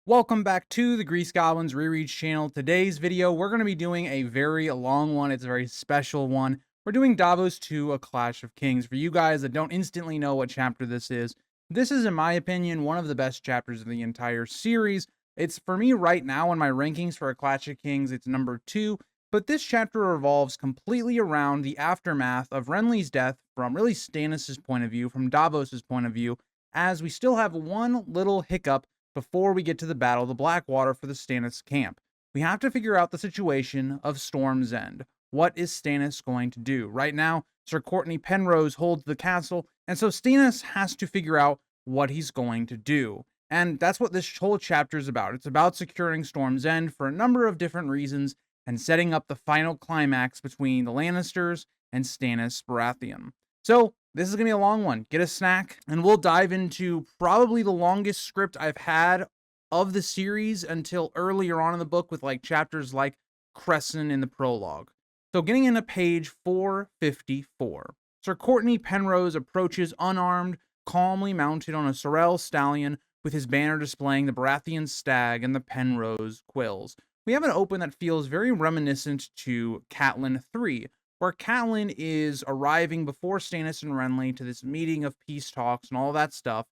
Welcome back to the Grease Goblins Rereads channel. Today's video, we're going to be doing a very long one. It's a very special one. We're doing Davos 2, A Clash of Kings. For you guys that don't instantly know what chapter this is, in my opinion, one of the best chapters of the entire series. It's, for me right now, in my rankings for A Clash of Kings, it's number 2. But this chapter revolves completely around the aftermath of Renly's death from really Stannis' point of view, from Davos' point of view, as we still have one little hiccup before we get to the Battle of the Blackwater for the Stannis camp. We have to figure out the situation of Storm's End. What is Stannis going to do? Right now, Sir Courtney Penrose holds the castle, and so Stannis has to figure out what he's going to do. And that's what this whole chapter is about. It's about securing Storm's End for a number of different reasons and setting up the final climax between the Lannisters and Stannis Baratheon. So, this is going to be a long one. Get a snack, and we'll dive into probably the longest script I've had of the series until earlier on in the book with like chapters like Crescent in the prologue. So getting into page 454. Sir Courtney Penrose approaches unarmed, calmly mounted on a sorrel stallion with his banner displaying the Baratheon stag and the Penrose quills. We have an open that feels very reminiscent to Catelyn 3, where Catelyn is arriving before Stannis and Renly to this meeting of peace talks and all that stuff.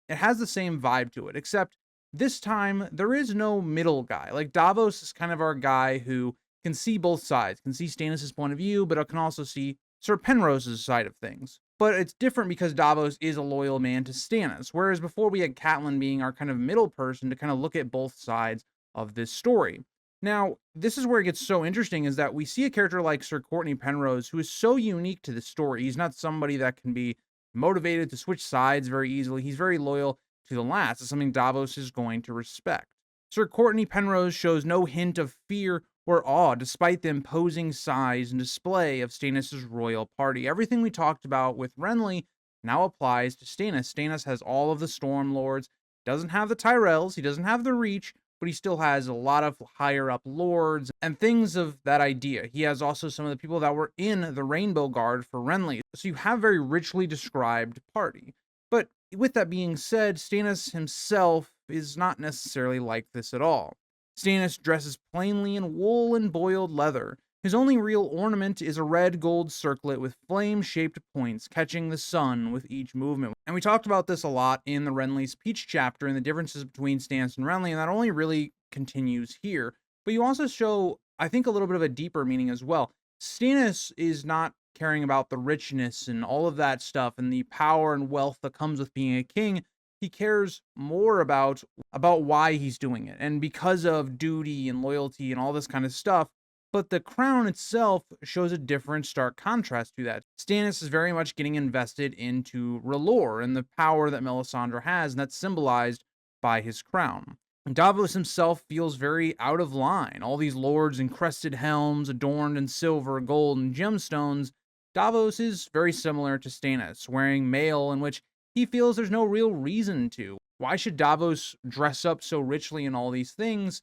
It has the same vibe to it, except this time there is no middle guy. Like, Davos is kind of our guy who can see both sides, can see Stannis' point of view, but can also see Sir Penrose's side of things. But it's different because Davos is a loyal man to Stannis, whereas before we had Catelyn being our kind of middle person to kind of look at both sides of this story. Now, this is where it gets so interesting, is that we see a character like Sir Courtney Penrose who is so unique to the story. He's not somebody that can be motivated to switch sides very easily. He's very loyal to the last. It's something Davos is going to respect. Sir Courtney Penrose shows no hint of fear or awe despite the imposing size and display of Stannis' royal party. Everything we talked about with Renly now applies to Stannis. Stannis has all of the Storm Lords, doesn't have the Tyrells, he doesn't have the Reach, but he still has a lot of higher up lords and things of that idea. He has also some of the people that were in the Rainbow Guard for Renly. So you have a very richly described party. But with that being said, Stannis himself is not necessarily like this at all. Stannis dresses plainly in wool and boiled leather. His only real ornament is a red gold circlet with flame-shaped points catching the sun with each movement. And we talked about this a lot in the Renly's Peach chapter and the differences between Stannis and Renly, and that only really continues here. But you also show, I think, a little bit of a deeper meaning as well. Stannis is not caring about the richness and all of that stuff and the power and wealth that comes with being a king. He cares more about why he's doing it, and because of duty and loyalty and all this kind of stuff. But the crown itself shows a different, stark contrast to that. Stannis is very much getting invested into R'hllor and the power that Melisandre has, and that's symbolized by his crown. Davos himself feels very out of line. All these lords in crested helms, adorned in silver, gold, and gemstones. Davos is very similar to Stannis, wearing mail in which he feels there's no real reason to. Why should Davos dress up so richly in all these things?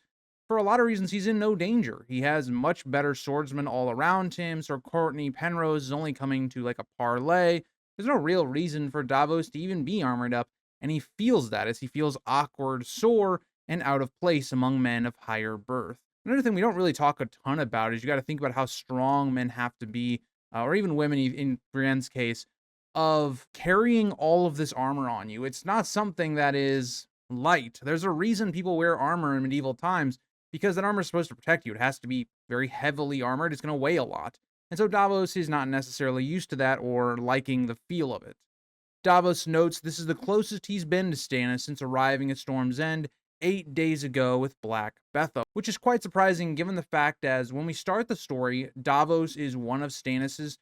For a lot of reasons, he's in no danger. He has much better swordsmen all around him. Sir Courtney Penrose is only coming to like a parlay. There's no real reason for Davos to even be armored up, and he feels that as he feels awkward, sore, and out of place among men of higher birth. Another thing we don't really talk a ton about is you got to think about how strong men have to be, or even women in Brienne's case, of carrying all of this armor on you. It's not something that is light. There's a reason people wear armor in medieval times, because that armor is supposed to protect you. It has to be very heavily armored. It's going to weigh a lot. And so Davos is not necessarily used to that or liking the feel of it. Davos notes this is the closest he's been to Stannis since arriving at Storm's End 8 days ago with Black Betha, which is quite surprising given the fact as when we start the story, Davos is one of Stannis's,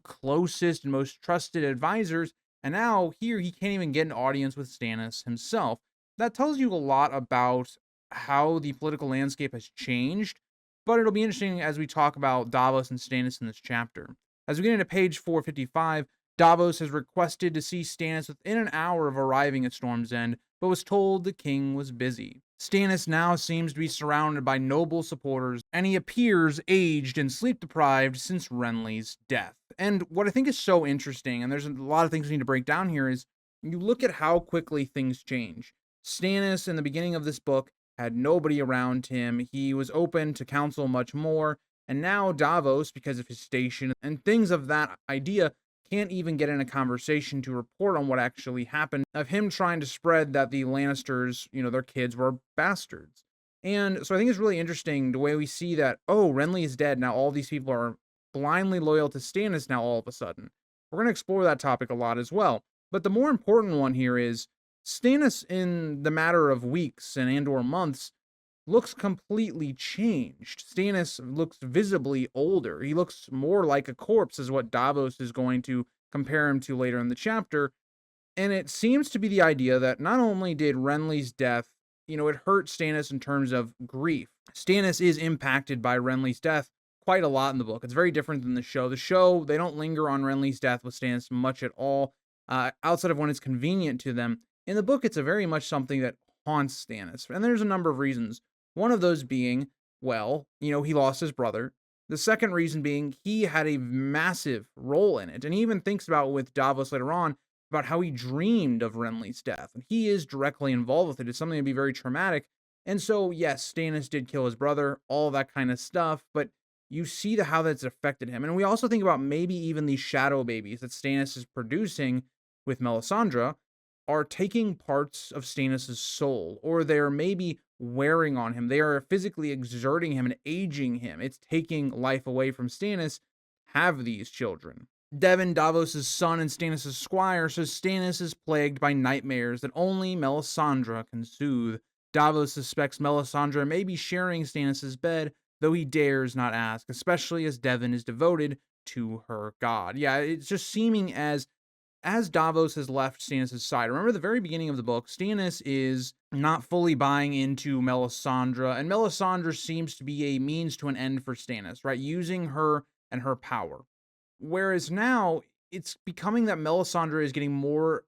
closest and most trusted advisors, and now here he can't even get an audience with Stannis himself. That tells you a lot about how the political landscape has changed, but it'll be interesting as we talk about Davos and Stannis in this chapter. As we get into page 455, Davos has requested to see Stannis within an hour of arriving at Storm's End, but was told the king was busy. Stannis now seems to be surrounded by noble supporters, and he appears aged and sleep-deprived since Renly's death. And what I think is so interesting, and there's a lot of things we need to break down here, is you look at how quickly things change. Stannis, in the beginning of this book, had nobody around him. He was open to counsel much more. And now Davos, because of his station and things of that idea, can't even get in a conversation to report on what actually happened, of him trying to spread that the Lannisters, their kids were bastards. And so I think it's really interesting the way we see that, oh, Renly is dead. Now all these people are blindly loyal to Stannis now all of a sudden. We're going to explore that topic a lot as well. But the more important one here is Stannis, in the matter of weeks and/or months, looks completely changed. Stannis looks visibly older. He looks more like a corpse, is what Davos is going to compare him to later in the chapter. And it seems to be the idea that not only did Renly's death, it hurt Stannis in terms of grief. Stannis is impacted by Renly's death quite a lot in the book. It's very different than the show. The show, they don't linger on Renly's death with Stannis much at all, outside of when it's convenient to them. In the book, it's a very much something that haunts Stannis. And there's a number of reasons. One of those being, he lost his brother. The second reason being he had a massive role in it. And he even thinks about with Davos later on about how he dreamed of Renly's death. And he is directly involved with it. It's something that'd be very traumatic. And so, yes, Stannis did kill his brother, all that kind of stuff, but you see how that's affected him. And we also think about maybe even these shadow babies that Stannis is producing with Melisandre are taking parts of Stannis' soul, or they're maybe wearing on him. They are physically exerting him and aging him. It's taking life away from Stannis. Have these children. Devon, Davos' son and Stannis' squire, says Stannis is plagued by nightmares that only Melisandre can soothe. Davos suspects Melisandre may be sharing Stannis' bed, though he dares not ask, especially as Devon is devoted to her god. Yeah, it's just seeming as Davos has left Stannis' side. Remember the very beginning of the book, Stannis is not fully buying into Melisandre, and Melisandre seems to be a means to an end for Stannis, right? Using her and her power. Whereas now, it's becoming that Melisandre is getting more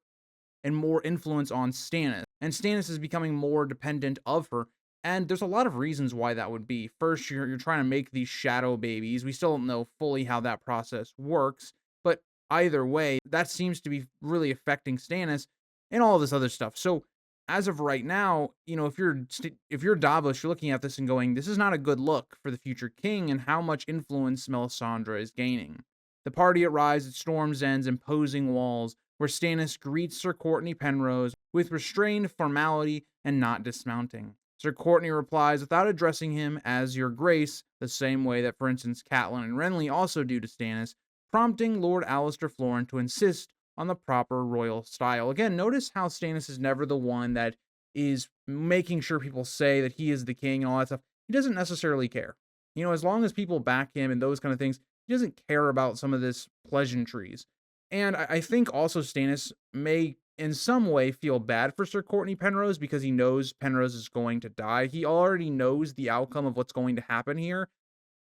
and more influence on Stannis, and Stannis is becoming more dependent of her. And there's a lot of reasons why that would be. First, you're trying to make these shadow babies. We still don't know fully how that process works, but either way, that seems to be really affecting Stannis and all this other stuff. So as of right now, if you're Davos, you're looking at this and going, this is not a good look for the future king and how much influence Melisandre is gaining. The party arrives at Storm's End's imposing walls, where Stannis greets Sir Courtney Penrose with restrained formality and not dismounting. Sir Courtney replies without addressing him as Your Grace, the same way that, for instance, Catelyn and Renly also do to Stannis, prompting Lord Alliser Florent to insist on the proper royal style. Again, notice how Stannis is never the one that is making sure people say that he is the king and all that stuff. He doesn't necessarily care. As long as people back him and those kind of things, he doesn't care about some of this pleasantries. And I think also Stannis may in some way feel bad for Sir Courtney Penrose because he knows Penrose is going to die. He already knows the outcome of what's going to happen here,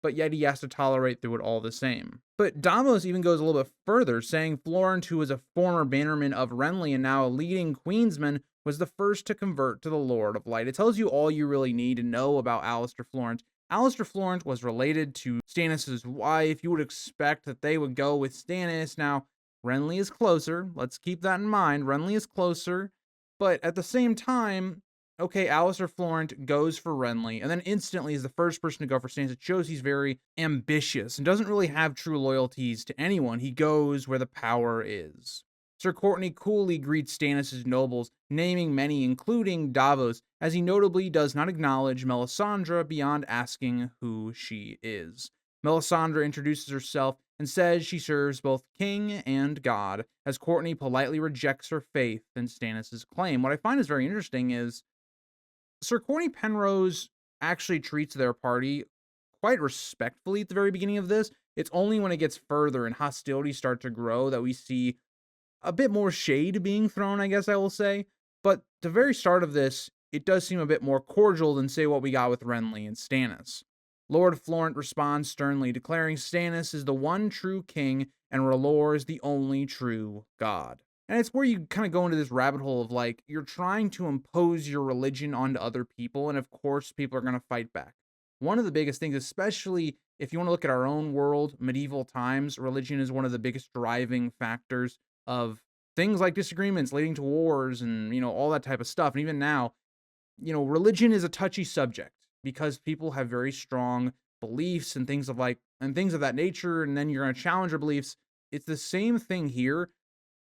but yet he has to tolerate through it all the same. But Davos even goes a little bit further, saying Florent, who was a former bannerman of Renly and now a leading queensman, was the first to convert to the Lord of Light. It tells you all you really need to know about Alliser Florent. Alliser Florent was related to Stannis' wife. You would expect that they would go with Stannis. Now, Renly is closer. Let's keep that in mind. Renly is closer. But at the same time, okay, Alliser Florent goes for Renly, and then instantly is the first person to go for Stannis. It shows he's very ambitious and doesn't really have true loyalties to anyone. He goes where the power is. Sir Courtney coolly greets Stannis' nobles, naming many, including Davos, as he notably does not acknowledge Melisandre beyond asking who she is. Melisandre introduces herself and says she serves both king and god, as Courtney politely rejects her faith in Stannis' claim. What I find is very interesting is Sir Courtney Penrose actually treats their party quite respectfully at the very beginning of this. It's only when it gets further and hostilities start to grow that we see a bit more shade being thrown, I guess I will say. But the very start of this, it does seem a bit more cordial than, say, what we got with Renly and Stannis. Lord Florent responds sternly, declaring Stannis is the one true king and R'hllor is the only true god. And it's where you kind of go into this rabbit hole of like, you're trying to impose your religion onto other people, and of course people are going to fight back. One of the biggest things, especially if you want to look at our own world, medieval times, religion is one of the biggest driving factors of things like disagreements leading to wars and, all that type of stuff. And even now, religion is a touchy subject because people have very strong beliefs and things of that nature, and then you're going to challenge your beliefs. It's the same thing here.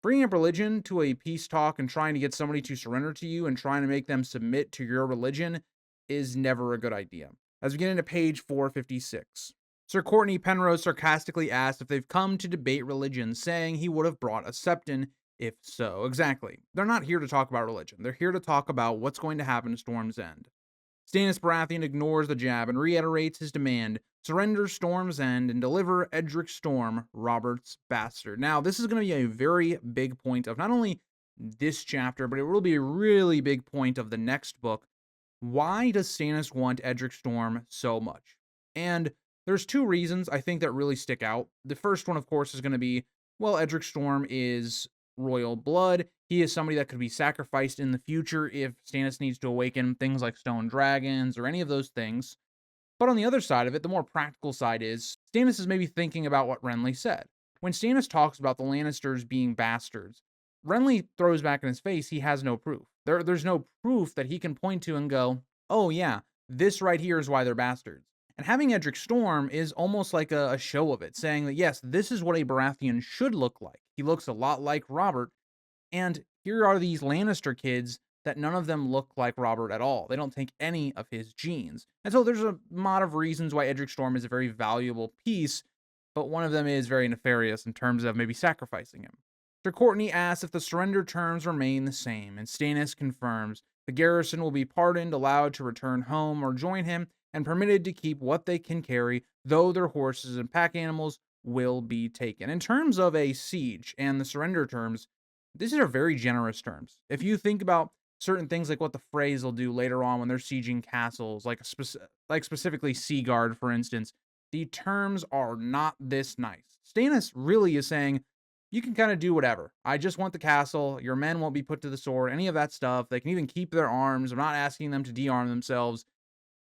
Bringing up religion to a peace talk and trying to get somebody to surrender to you and trying to make them submit to your religion is never a good idea. As we get into page 456, Sir Courtney Penrose sarcastically asked if they've come to debate religion, saying he would have brought a septon if so. Exactly. They're not here to talk about religion. They're here to talk about what's going to happen to Storm's End. Stannis Baratheon ignores the jab and reiterates his demand: surrender Storm's End and deliver Edric Storm, Robert's bastard. Now, this is going to be a very big point of not only this chapter, but it will be a really big point of the next book. Why does Stannis want Edric Storm so much? And there's two reasons I think that really stick out. The first one, of course, is going to be, well, Edric Storm is royal blood. He is somebody that could be sacrificed in the future if Stannis needs to awaken things like stone dragons or any of those things. But on the other side of it, the more practical side is, Stannis is maybe thinking about what Renly said. When Stannis talks about the Lannisters being bastards, Renly throws back in his face he has no proof. There's no proof that he can point to and go, oh yeah, this right here is why they're bastards. And having Edric Storm is almost like a show of it, saying that yes, this is what a Baratheon should look like. He looks a lot like Robert, and here are these Lannister kids that none of them look like Robert at all. They don't take any of his genes. And so there's a lot of reasons why Edric Storm is a very valuable piece, but one of them is very nefarious in terms of maybe sacrificing him. Sir Courtney asks if the surrender terms remain the same, and Stannis confirms the garrison will be pardoned, allowed to return home or join him, and permitted to keep what they can carry, though their horses and pack animals will be taken. In terms of a siege and the surrender terms, these are very generous terms. If you think about certain things like what the Freys will do later on when they're sieging castles, like specifically Seaguard, for instance, the terms are not this nice. Stannis really is saying, you can kind of do whatever. I just want the castle. Your men won't be put to the sword, any of that stuff. They can even keep their arms. I'm not asking them to de-arm themselves.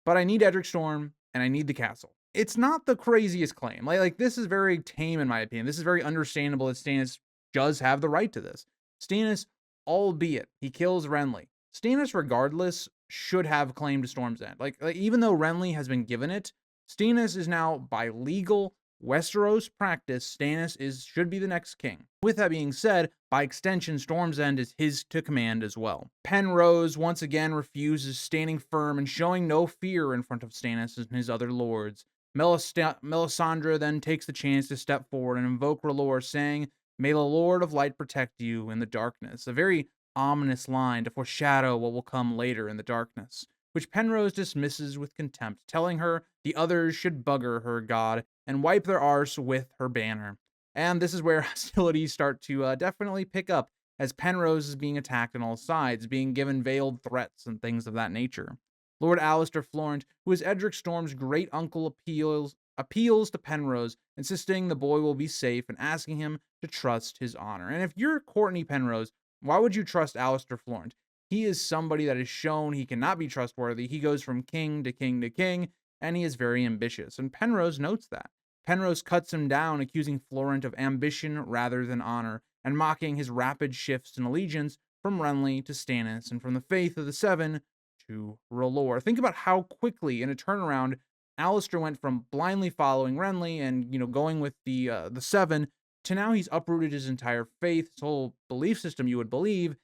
But I need Edric Storm, and I need the castle. It's not the craziest claim. Like this is very tame, in my opinion. This is very understandable that Stannis does have the right to this. Stannis, albeit he kills Renly, Stannis, regardless, should have claim to Storm's End. Like even though Renly has been given it, Stannis is now, by legal Westeros practice, Stannis should be the next king. With that being said, by extension, Storm's End is his to command as well. Penrose once again refuses, standing firm and showing no fear in front of Stannis and his other lords. Melisandre then takes the chance to step forward and invoke R'hllor, saying, "May the Lord of Light protect you in the darkness." A very ominous line to foreshadow what will come later in the darkness, which Penrose dismisses with contempt, telling her the others should bugger her god and wipe their arse with her banner. And this is where hostilities start to definitely pick up, as Penrose is being attacked on all sides, being given veiled threats and things of that nature. Lord Alistair Florent, who is Edric Storm's great uncle, appeals to Penrose, insisting the boy will be safe and asking him to trust his honor. And if you're Courtney Penrose, why would you trust Alistair Florent? He is somebody that has shown he cannot be trustworthy. He goes from king to king to king, and he is very ambitious, and Penrose notes that. Penrose cuts him down, accusing Florent of ambition rather than honor, and mocking his rapid shifts in allegiance from Renly to Stannis, and from the faith of the Seven to R'hllor. Think about how quickly, in a turnaround, Alistair went from blindly following Renly and, going with the Seven, to now he's uprooted his entire faith, his whole belief system, you would believe,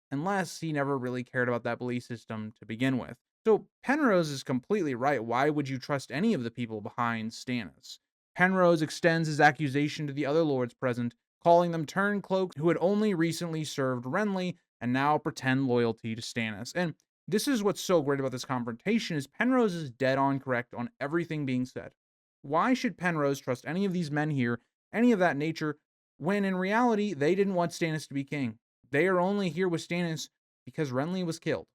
unless he never really cared about that belief system to begin with. So Penrose is completely right. Why would you trust any of the people behind Stannis? Penrose extends his accusation to the other lords present, calling them turncloaks who had only recently served Renly and now pretend loyalty to Stannis. And this is what's so great about this confrontation, is Penrose is dead on correct on everything being said. Why should Penrose trust any of these men here, any of that nature, when in reality they didn't want Stannis to be king? They are only here with Stannis because Renly was killed.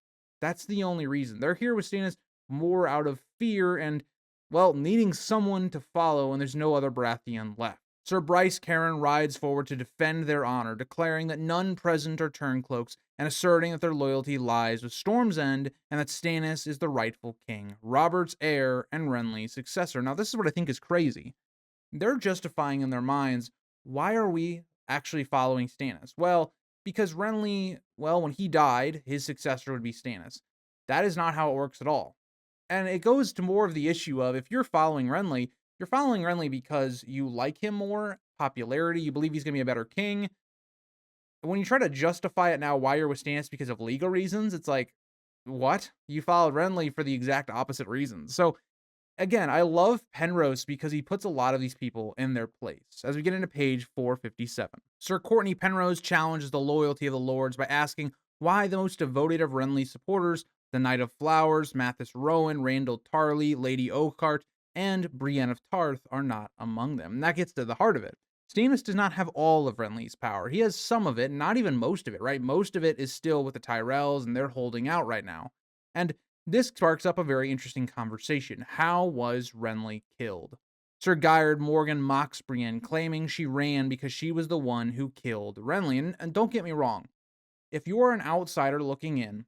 That's the only reason. They're here with Stannis more out of fear and, well, needing someone to follow when there's no other Baratheon left. Sir Bryce Caron rides forward to defend their honor, declaring that none present are turncloaks, and asserting that their loyalty lies with Storm's End and that Stannis is the rightful king, Robert's heir, and Renly's successor. Now, this is what I think is crazy. They're justifying in their minds, why are we actually following Stannis? Well, because Renly, well, when he died, his successor would be Stannis. That is not how it works at all. And it goes to more of the issue of if you're following Renly because you like him more, popularity, you believe he's going to be a better king. When you try to justify it now why you're with Stannis because of legal reasons, it's like, what? You followed Renly for the exact opposite reasons. So again, I love Penrose because he puts a lot of these people in their place. As we get into page 457, Sir Courtney Penrose challenges the loyalty of the lords by asking why the most devoted of Renly's supporters, the Knight of Flowers, Mathis Rowan, Randall Tarley, Lady Oakheart, and Brienne of Tarth are not among them. And that gets to the heart of it. Stannis does not have all of Renly's power. He has some of it, not even most of it, right? Most of it is still with the Tyrells, and they're holding out right now. And this sparks up a very interesting conversation. How was Renly killed? Sir Gyrard Morgan mocks Brienne, claiming she ran because she was the one who killed Renly. And don't get me wrong, if you are an outsider looking in,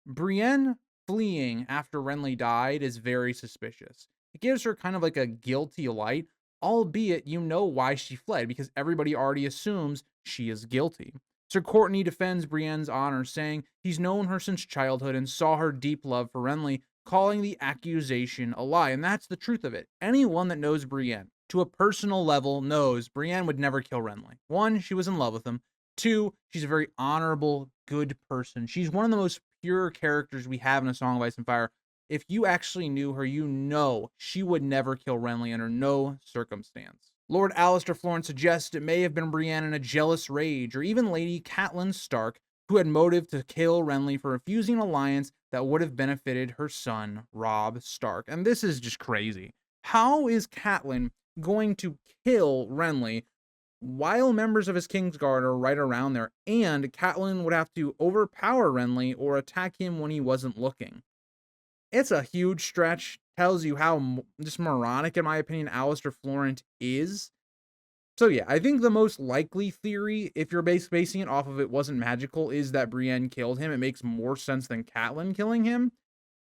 Brienne fleeing after Renly died is very suspicious. It gives her kind of like a guilty light, albeit you know why she fled, because everybody already assumes she is guilty. Sir Courtney defends Brienne's honor, saying he's known her since childhood and saw her deep love for Renly, calling the accusation a lie. And that's the truth of it. Anyone that knows Brienne to a personal level knows Brienne would never kill Renly. One, she was in love with him. Two, she's a very honorable, good person. She's one of the most pure characters we have in A Song of Ice and Fire. If you actually knew her, you know she would never kill Renly under no circumstance. Lord Alistair Florence suggests it may have been Brienne in a jealous rage, or even Lady Catelyn Stark, who had motive to kill Renly for refusing an alliance that would have benefited her son, Robb Stark. And this is just crazy. How is Catelyn going to kill Renly while members of his Kingsguard are right around there, and Catelyn would have to overpower Renly or attack him when he wasn't looking? It's a huge stretch. Tells you how just moronic, in my opinion, Alistair Florent is. So yeah, I think the most likely theory, if you're basing it off of it wasn't magical, is that Brienne killed him. It makes more sense than Catelyn killing him.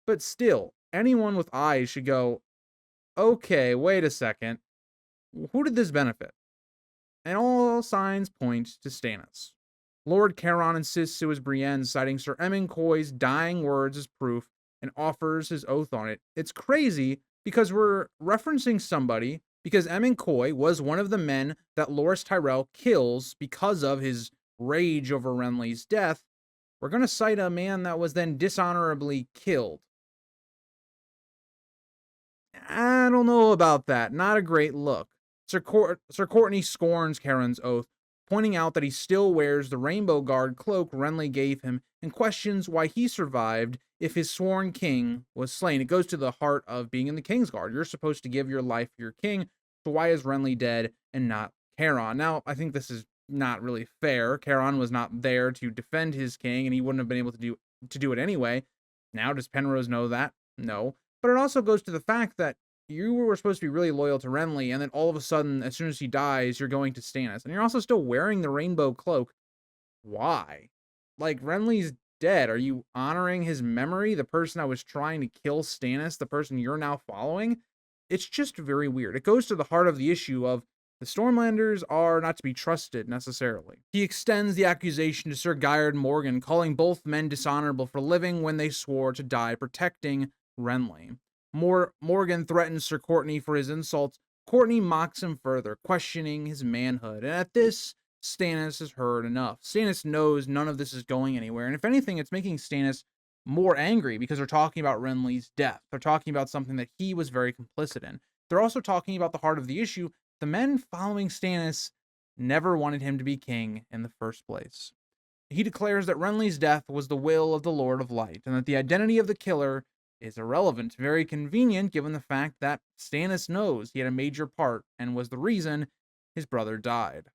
But still, anyone with eyes should go, okay, wait a second. Who did this benefit? And all signs point to Stannis. Lord Caron insists it was Brienne, citing Sir Emmon Coy's dying words as proof, and offers his oath on it. It's crazy because we're referencing somebody, because Emmon Coy was one of the men that Loras Tyrell kills because of his rage over Renly's death. We're going to cite a man that was then dishonorably killed. I don't know about that. Not a great look. Sir Courtney scorns Caron's oath, pointing out that he still wears the Rainbow Guard cloak Renly gave him, and questions why he survived if his sworn king was slain. It goes to the heart of being in the Kingsguard. You're supposed to give your life for your king, so why is Renly dead and not Caron? Now, I think this is not really fair. Caron was not there to defend his king, and he wouldn't have been able to do it anyway. Now, does Penrose know that? No. But it also goes to the fact that you were supposed to be really loyal to Renly, and then all of a sudden, as soon as he dies, you're going to Stannis. And you're also still wearing the rainbow cloak. Why? Like, Renly's dead. Are you honoring his memory? The person that was trying to kill Stannis, the person you're now following? It's just very weird. It goes to the heart of the issue of the Stormlanders are not to be trusted, necessarily. He extends the accusation to Sir Gyrard Morgan, calling both men dishonorable for living when they swore to die protecting Renly. Morgan threatens Sir Courtney for his insults. Courtney mocks him further, questioning his manhood. And at this, Stannis has heard enough. Stannis knows none of this is going anywhere. And if anything, it's making Stannis more angry because they're talking about Renly's death. They're talking about something that he was very complicit in. They're also talking about the heart of the issue. The men following Stannis never wanted him to be king in the first place. He declares that Renly's death was the will of the Lord of Light, and that the identity of the killer is irrelevant. Very convenient given the fact that Stannis knows he had a major part and was the reason his brother died.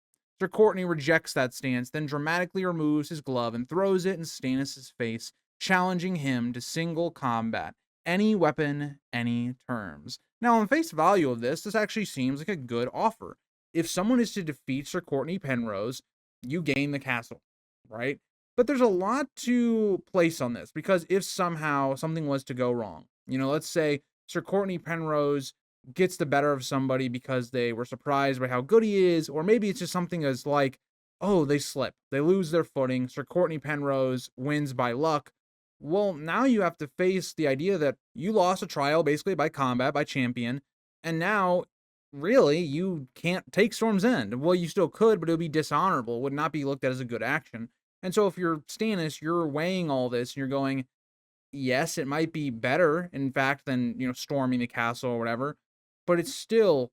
Sir Courtney rejects that stance, then dramatically removes his glove and throws it in Stannis' face, challenging him to single combat. Any weapon, any terms. Now, on face value of this actually seems like a good offer. If someone is to defeat Sir Courtney Penrose, you gain the castle, right? But there's a lot to place on this, because if somehow something was to go wrong, let's say Sir Courtney Penrose gets the better of somebody because they were surprised by how good he is, or maybe it's just something as like oh, they slip. They lose their footing. Sir Courtney Penrose wins by luck. Well, now you have to face the idea that you lost a trial basically by combat, by champion, and now really you can't take Storm's End. Well, you still could, but it would be dishonorable, would not be looked at as a good action. And so if you're Stannis, you're weighing all this and you're going, yes, it might be better, in fact, than, storming the castle or whatever, but it's still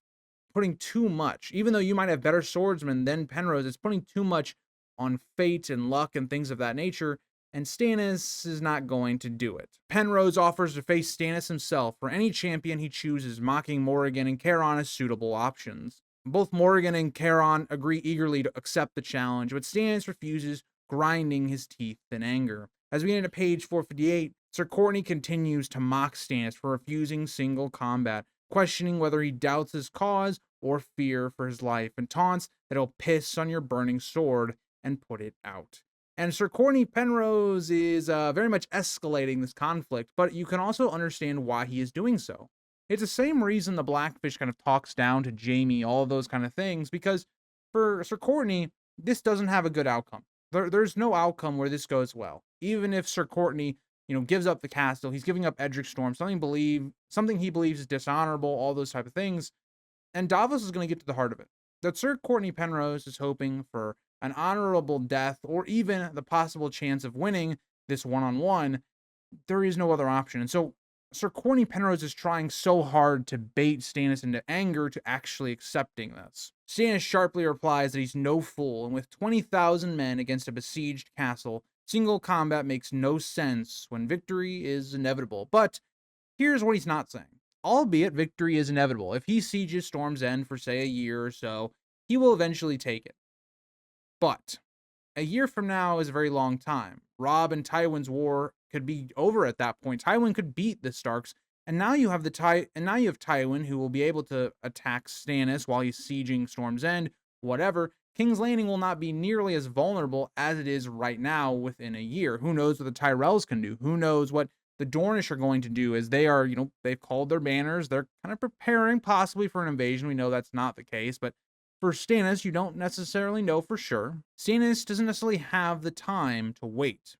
putting too much. Even though you might have better swordsmen than Penrose, it's putting too much on fate and luck and things of that nature, and Stannis is not going to do it. Penrose offers to face Stannis himself for any champion he chooses, mocking Morrigan and Caron as suitable options. Both Morrigan and Caron agree eagerly to accept the challenge, but Stannis refuses, grinding his teeth in anger. As we get into page 458, Sir Courtney continues to mock Stannis for refusing single combat, questioning whether he doubts his cause or fear for his life, and taunts that he'll piss on your burning sword and put it out. And Sir Courtney Penrose is very much escalating this conflict, but you can also understand why he is doing so. It's the same reason the Blackfish kind of talks down to Jaime, all of those kind of things, because for Sir Courtney, this doesn't have a good outcome. There's no outcome where this goes well. Even if Sir Courtney, gives up the castle, he's giving up Edric Storm, something he believes is dishonorable, all those type of things. And Davos is going to get to the heart of it. That Sir Courtney Penrose is hoping for an honorable death or even the possible chance of winning this one-on-one. There is no other option. And so Sir Courtney Penrose is trying so hard to bait Stannis into anger to actually accepting this. Stannis sharply replies that he's no fool, and with 20,000 men against a besieged castle, single combat makes no sense when victory is inevitable. But here's what he's not saying. Albeit victory is inevitable. If he sieges Storm's End for, say, a year or so, he will eventually take it. But a year from now is a very long time. Robb and Tywin's war could be over at that point. Tywin could beat the Starks, and now you have Tywin who will be able to attack Stannis while he's sieging Storm's End, whatever. King's Landing will not be nearly as vulnerable as it is right now within a year. Who knows what the Tyrells can do? Who knows what the Dornish are going to do, as they are, they've called their banners. They're kind of preparing possibly for an invasion. We know that's not the case, but for Stannis, you don't necessarily know for sure. Stannis doesn't necessarily have the time to wait.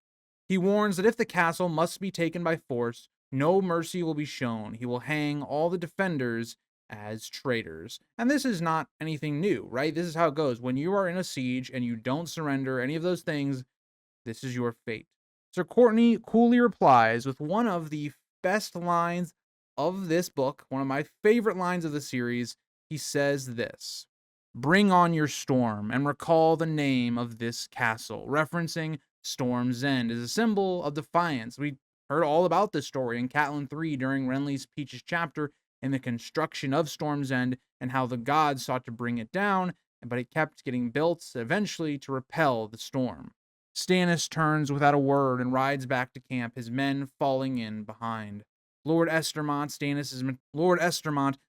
He warns that if the castle must be taken by force, no mercy will be shown. He will hang all the defenders as traitors. And this is not anything new, right? This is how it goes. When you are in a siege and you don't surrender any of those things, this is your fate. Sir Courtney coolly replies with one of the best lines of this book, one of my favorite lines of the series. He says this: "Bring on your storm and recall the name of this castle," referencing Storm's End as a symbol of defiance. We heard all about this story in Catelyn 3 during Renly's Peaches chapter in the construction of Storm's End and how the gods sought to bring it down, but it kept getting built eventually to repel the storm. Stannis turns without a word and rides back to camp, his men falling in behind. Lord Estermont,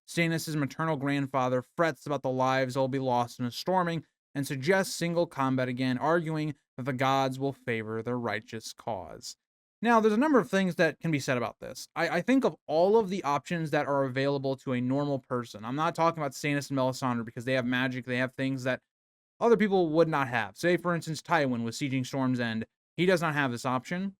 Stannis' maternal grandfather, frets about the lives that will be lost in a storming and suggests single combat again, arguing that the gods will favor their righteous cause. Now, there's a number of things that can be said about this. I think of all of the options that are available to a normal person. I'm not talking about Stannis and Melisandre because they have magic, they have things that other people would not have. Say, for instance, Tywin with sieging Storm's End. He does not have this option.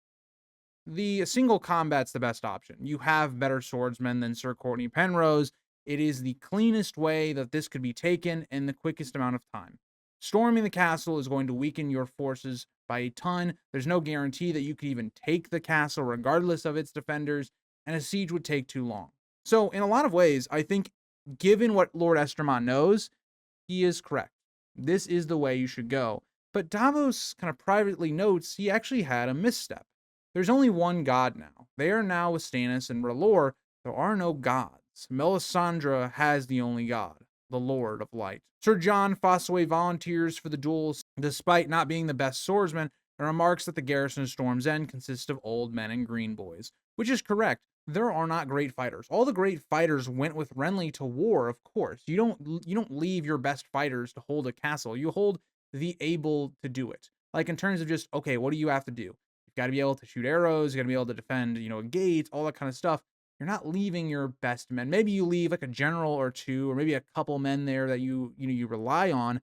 The single combat's the best option. You have better swordsmen than Sir Courtney Penrose. It is the cleanest way that this could be taken in the quickest amount of time. Storming the castle is going to weaken your forces by a ton. There's no guarantee that you could even take the castle regardless of its defenders, and a siege would take too long. So in a lot of ways, I think given what Lord Estermont knows, he is correct. This is the way you should go. But Davos kind of privately notes he actually had a misstep. There's only one god now. They are now with Stannis, and R'hllor, there are no gods. Melisandre has the only god, the Lord of Light. Sir Jon Fossoway volunteers for the duels, despite not being the best swordsman, and remarks that the garrison of Storm's End consists of old men and green boys, which is correct. There are not great fighters. All the great fighters went with Renly to war, of course. You don't leave your best fighters to hold a castle. You hold the able to do it. Like in terms of just, okay, what do you have to do? You've got to be able to shoot arrows, you got to be able to defend, a gate, all that kind of stuff. You're not leaving your best men. Maybe you leave like a general or two, or maybe a couple men there that you rely on,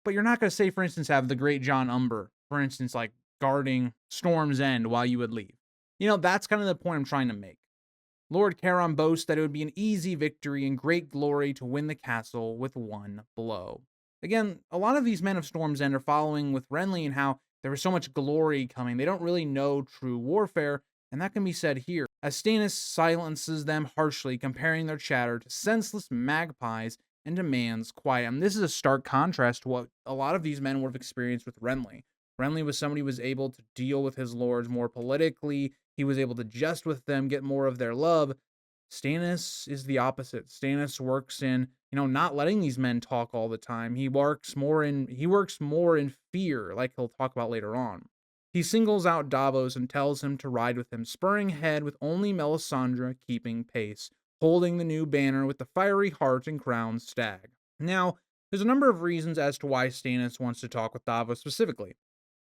But you're not going to say, for instance, have the great John Umber, for instance, like guarding Storm's End while you would leave. That's kind of the point I'm trying to make. Lord Charon boasts that it would be an easy victory and great glory to win the castle with one blow. Again, a lot of these men of Storm's End are following with Renly and how there was so much glory coming. They don't really know true warfare, and that can be said here, as Stannis silences them harshly, comparing their chatter to senseless magpies and demands quiet. And this is a stark contrast to what a lot of these men would have experienced with Renly. Renly was somebody who was able to deal with his lords more politically. He was able to jest with them, get more of their love. Stannis is the opposite. Stannis works in, not letting these men talk all the time. He works more in fear, like he'll talk about later on. He singles out Davos and tells him to ride with him, spurring ahead with only Melisandre keeping pace, holding the new banner with the fiery heart and crowned stag. Now, there's a number of reasons as to why Stannis wants to talk with Davos specifically.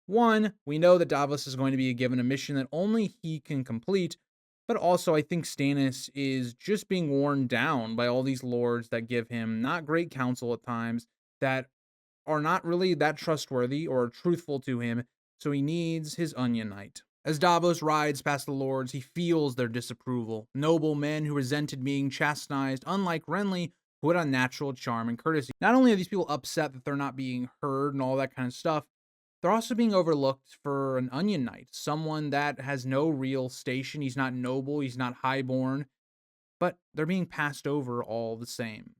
One, we know that Davos is going to be given a mission that only he can complete, but also I think Stannis is just being worn down by all these lords that give him not great counsel at times, that are not really that trustworthy or truthful to him, so he needs his Onion Knight. As Davos rides past the lords, he feels their disapproval. Noble men who resented being chastised, unlike Renly, who had unnatural charm and courtesy. Not only are these people upset that they're not being heard and all that kind of stuff, they're also being overlooked for an Onion Knight, someone that has no real station. He's not noble, he's not highborn, but they're being passed over all the same.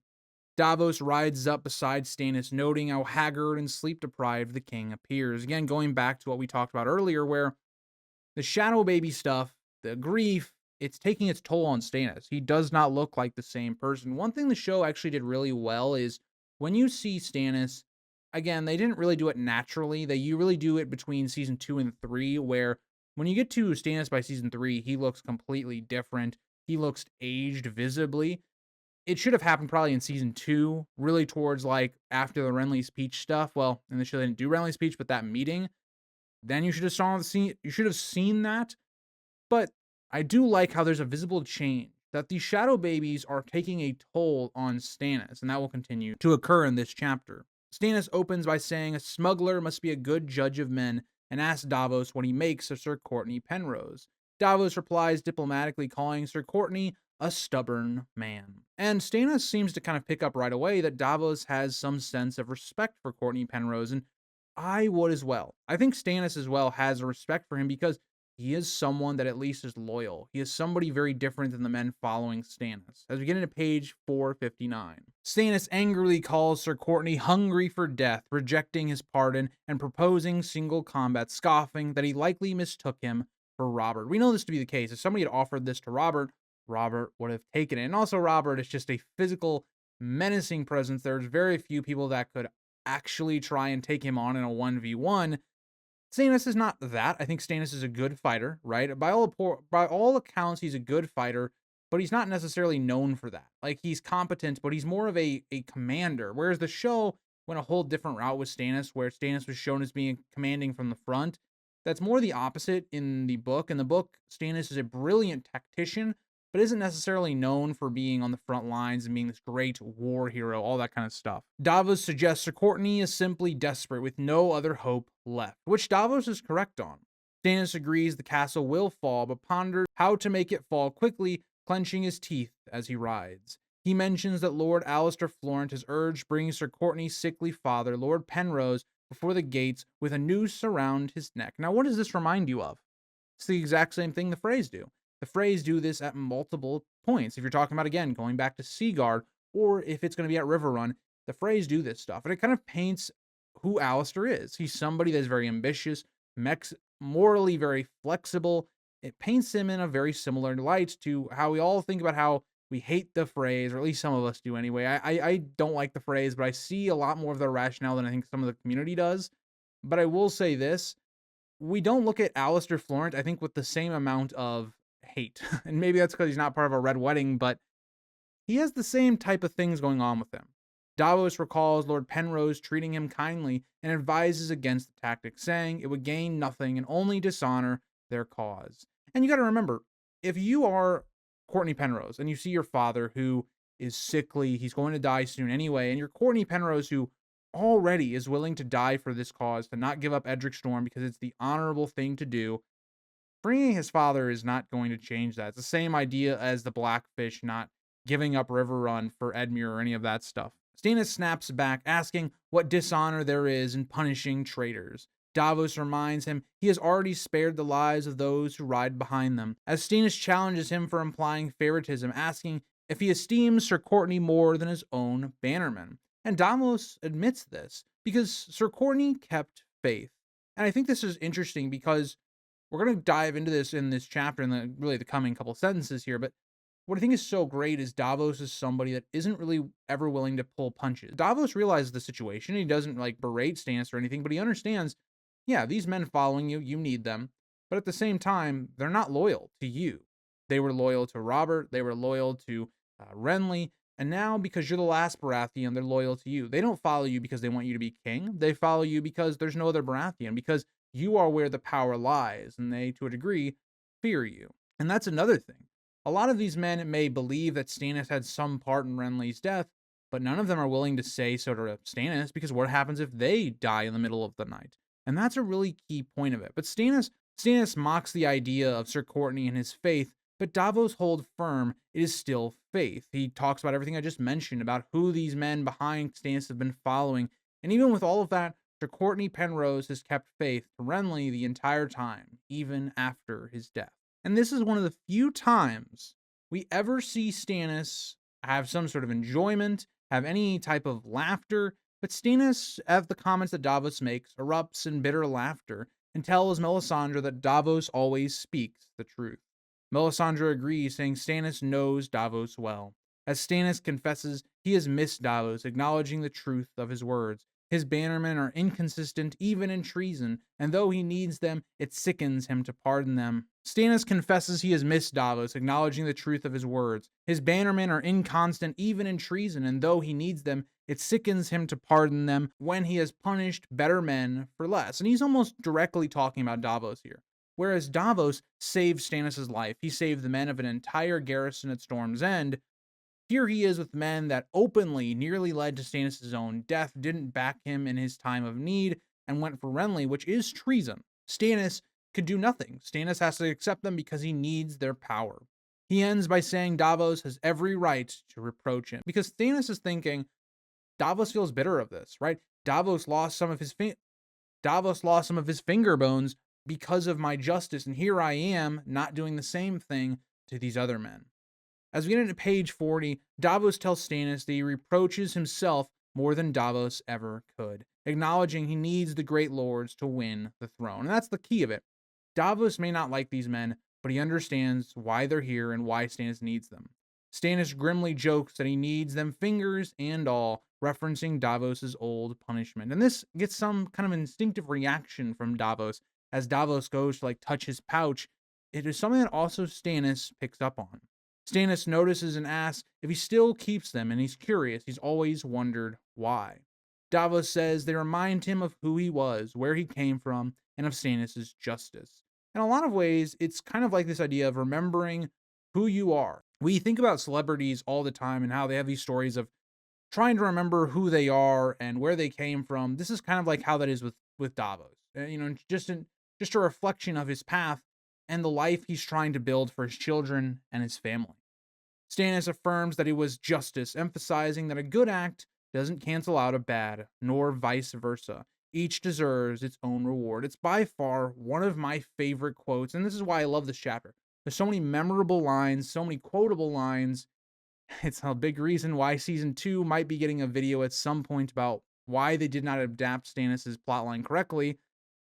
Davos rides up beside Stannis, noting how haggard and sleep-deprived the king appears. Again, going back to what we talked about earlier, where the Shadow Baby stuff, the grief, it's taking its toll on Stannis. He does not look like the same person. One thing the show actually did really well is when you see Stannis, again, they didn't really do it naturally. You really do it between season 2 and 3, where when you get to Stannis by season 3, he looks completely different. He looks aged visibly. It should have happened probably in season 2, really towards like after the Renly speech stuff. Well, in the show they didn't do Renly speech, but that meeting. Then you should have seen that. But I do like how there's a visible change, that these Shadow Babies are taking a toll on Stannis, and that will continue to occur in this chapter. Stannis opens by saying a smuggler must be a good judge of men, and asks Davos what he makes of Sir Courtney Penrose. Davos replies diplomatically, calling Sir Courtney a stubborn man. And Stannis seems to kind of pick up right away that Davos has some sense of respect for Courtney Penrose, and I would as well. I think Stannis as well has a respect for him because he is someone that at least is loyal. He is somebody very different than the men following Stannis. As we get into page 459, Stannis angrily calls Sir Courtney hungry for death, rejecting his pardon and proposing single combat, scoffing that he likely mistook him for Robert. We know this to be the case. If somebody had offered this to Robert, Robert would have taken it. And also Robert is just a physical, menacing presence. There's very few people that could actually try and take him on in a 1v1. Stannis is not that. I think Stannis is a good fighter, right? By all accounts, he's a good fighter, but he's not necessarily known for that. Like, he's competent, but he's more of a commander. Whereas the show went a whole different route with Stannis, where Stannis was shown as being commanding from the front. That's more the opposite in the book. In the book, Stannis is a brilliant tactician, but isn't necessarily known for being on the front lines and being this great war hero, all that kind of stuff. Davos suggests Sir Courtney is simply desperate with no other hope left, which Davos is correct on. Stannis agrees the castle will fall, but ponders how to make it fall quickly, clenching his teeth as he rides. He mentions that Lord Alistair Florent has urged bringing Sir Courtney's sickly father, Lord Penrose, before the gates with a noose around his neck. Now, what does this remind you of? It's the exact same thing the Freys do. The Freys do this at multiple points. If you're talking about, again, going back to Seaguard, or if it's going to be at Riverrun, the Freys do this stuff. And it kind of paints who Alistair is. He's somebody that's very ambitious, morally very flexible. It paints him in a very similar light to how we all think about how we hate the Freys, or at least some of us do anyway. I don't like the Freys, but I see a lot more of their rationale than I think some of the community does. But I will say this. We don't look at Alistair Florent, I think, with the same amount of hate. And maybe that's because he's not part of a Red Wedding, but he has the same type of things going on with him. Davos recalls Lord Penrose treating him kindly and advises against the tactic, saying it would gain nothing and only dishonor their cause. And you got to remember, if you are Courtney Penrose and you see your father who is sickly, he's going to die soon anyway, and you're Courtney Penrose who already is willing to die for this cause, to not give up Edric Storm because it's the honorable thing to do, freeing his father is not going to change that. It's the same idea as the Blackfish not giving up River Run for Edmure or any of that stuff. Stannis snaps back, asking what dishonor there is in punishing traitors. Davos reminds him he has already spared the lives of those who ride behind them, as Stannis challenges him for implying favoritism, asking if he esteems Sir Courtney more than his own bannermen. And Davos admits this, because Sir Courtney kept faith. And I think this is interesting because we're going to dive into this in this chapter in the coming couple sentences here, but what I think is so great is Davos is somebody that isn't really ever willing to pull punches. Davos realizes the situation. He doesn't like berate Stannis or anything, but he understands, yeah, these men following you, you need them. But at the same time, they're not loyal to you. They were loyal to Robert. They were loyal to Renly. And now, because you're the last Baratheon, they're loyal to you. They don't follow you because they want you to be king. They follow you because there's no other Baratheon, because you are where the power lies, and they, to a degree, fear you. And that's another thing. A lot of these men may believe that Stannis had some part in Renly's death, but none of them are willing to say so to Stannis, because what happens if they die in the middle of the night? And that's a really key point of it. But Stannis mocks the idea of Sir Courtney and his faith, but Davos holds firm it is still faith. He talks about everything I just mentioned, about who these men behind Stannis have been following. And even with all of that, Sir Courtney Penrose has kept faith to Renly the entire time, even after his death. And this is one of the few times we ever see Stannis have some sort of enjoyment, have any type of laughter, but Stannis, at the comments that Davos makes, erupts in bitter laughter and tells Melisandre that Davos always speaks the truth. Melisandre agrees, saying Stannis knows Davos well. As Stannis confesses, he has missed Davos, acknowledging the truth of his words. His bannermen are inconsistent even in treason, and though he needs them, it sickens him to pardon them. Stannis confesses he has missed Davos, acknowledging the truth of his words. His bannermen are inconstant even in treason, and though he needs them, it sickens him to pardon them when he has punished better men for less. And he's almost directly talking about Davos here. Whereas Davos saved Stannis' life, he saved the men of an entire garrison at Storm's End. Here he is with men that openly nearly led to Stannis' own death, didn't back him in his time of need, and went for Renly, which is treason. Stannis could do nothing. Stannis has to accept them because he needs their power. He ends by saying Davos has every right to reproach him, because Stannis is thinking Davos feels bitter of this, right? Davos lost some of his finger bones because of my justice, and here I am not doing the same thing to these other men. As we get into page 40, Davos tells Stannis that he reproaches himself more than Davos ever could, acknowledging he needs the great lords to win the throne. And that's the key of it. Davos may not like these men, but he understands why they're here and why Stannis needs them. Stannis grimly jokes that he needs them fingers and all, referencing Davos' old punishment. And this gets some kind of instinctive reaction from Davos as Davos goes to touch his pouch. It is something that also Stannis picks up on. Stannis notices and asks if he still keeps them, and he's curious. He's always wondered why. Davos says they remind him of who he was, where he came from, and of Stannis' justice. In a lot of ways, it's kind of like this idea of remembering who you are. We think about celebrities all the time and how they have these stories of trying to remember who they are and where they came from. This is kind of like how that is with Davos. Just a reflection of his path and the life he's trying to build for his children and his family. Stannis affirms that it was justice, emphasizing that a good act doesn't cancel out a bad, nor vice versa. Each deserves its own reward. It's by far one of my favorite quotes, and this is why I love this chapter. There's so many memorable lines, so many quotable lines. It's a big reason why Season 2 might be getting a video at some point about why they did not adapt Stannis' plotline correctly,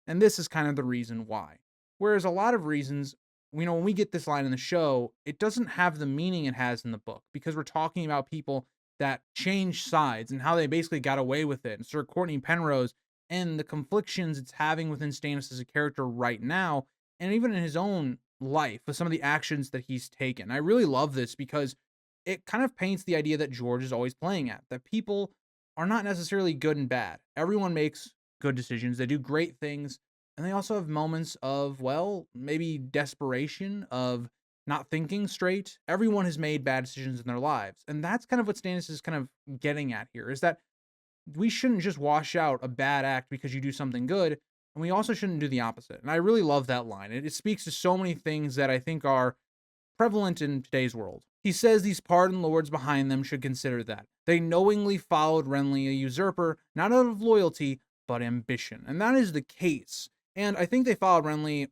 and this is kind of the reason why. Whereas a lot of reasons, when we get this line in the show, it doesn't have the meaning it has in the book, because we're talking about people that change sides and how they basically got away with it. And Sir Courtney Penrose and the conflictions it's having within Stannis as a character right now, and even in his own life with some of the actions that he's taken. I really love this because it kind of paints the idea that George is always playing at, that people are not necessarily good and bad. Everyone makes good decisions. They do great things. And they also have moments of, maybe desperation, of not thinking straight. Everyone has made bad decisions in their lives. And that's kind of what Stannis is kind of getting at here, is that we shouldn't just wash out a bad act because you do something good, and we also shouldn't do the opposite. And I really love that line. It speaks to so many things that I think are prevalent in today's world. He says these pardon lords behind them should consider that. They knowingly followed Renly, a usurper, not out of loyalty, but ambition. And that is the case. And I think they followed Renly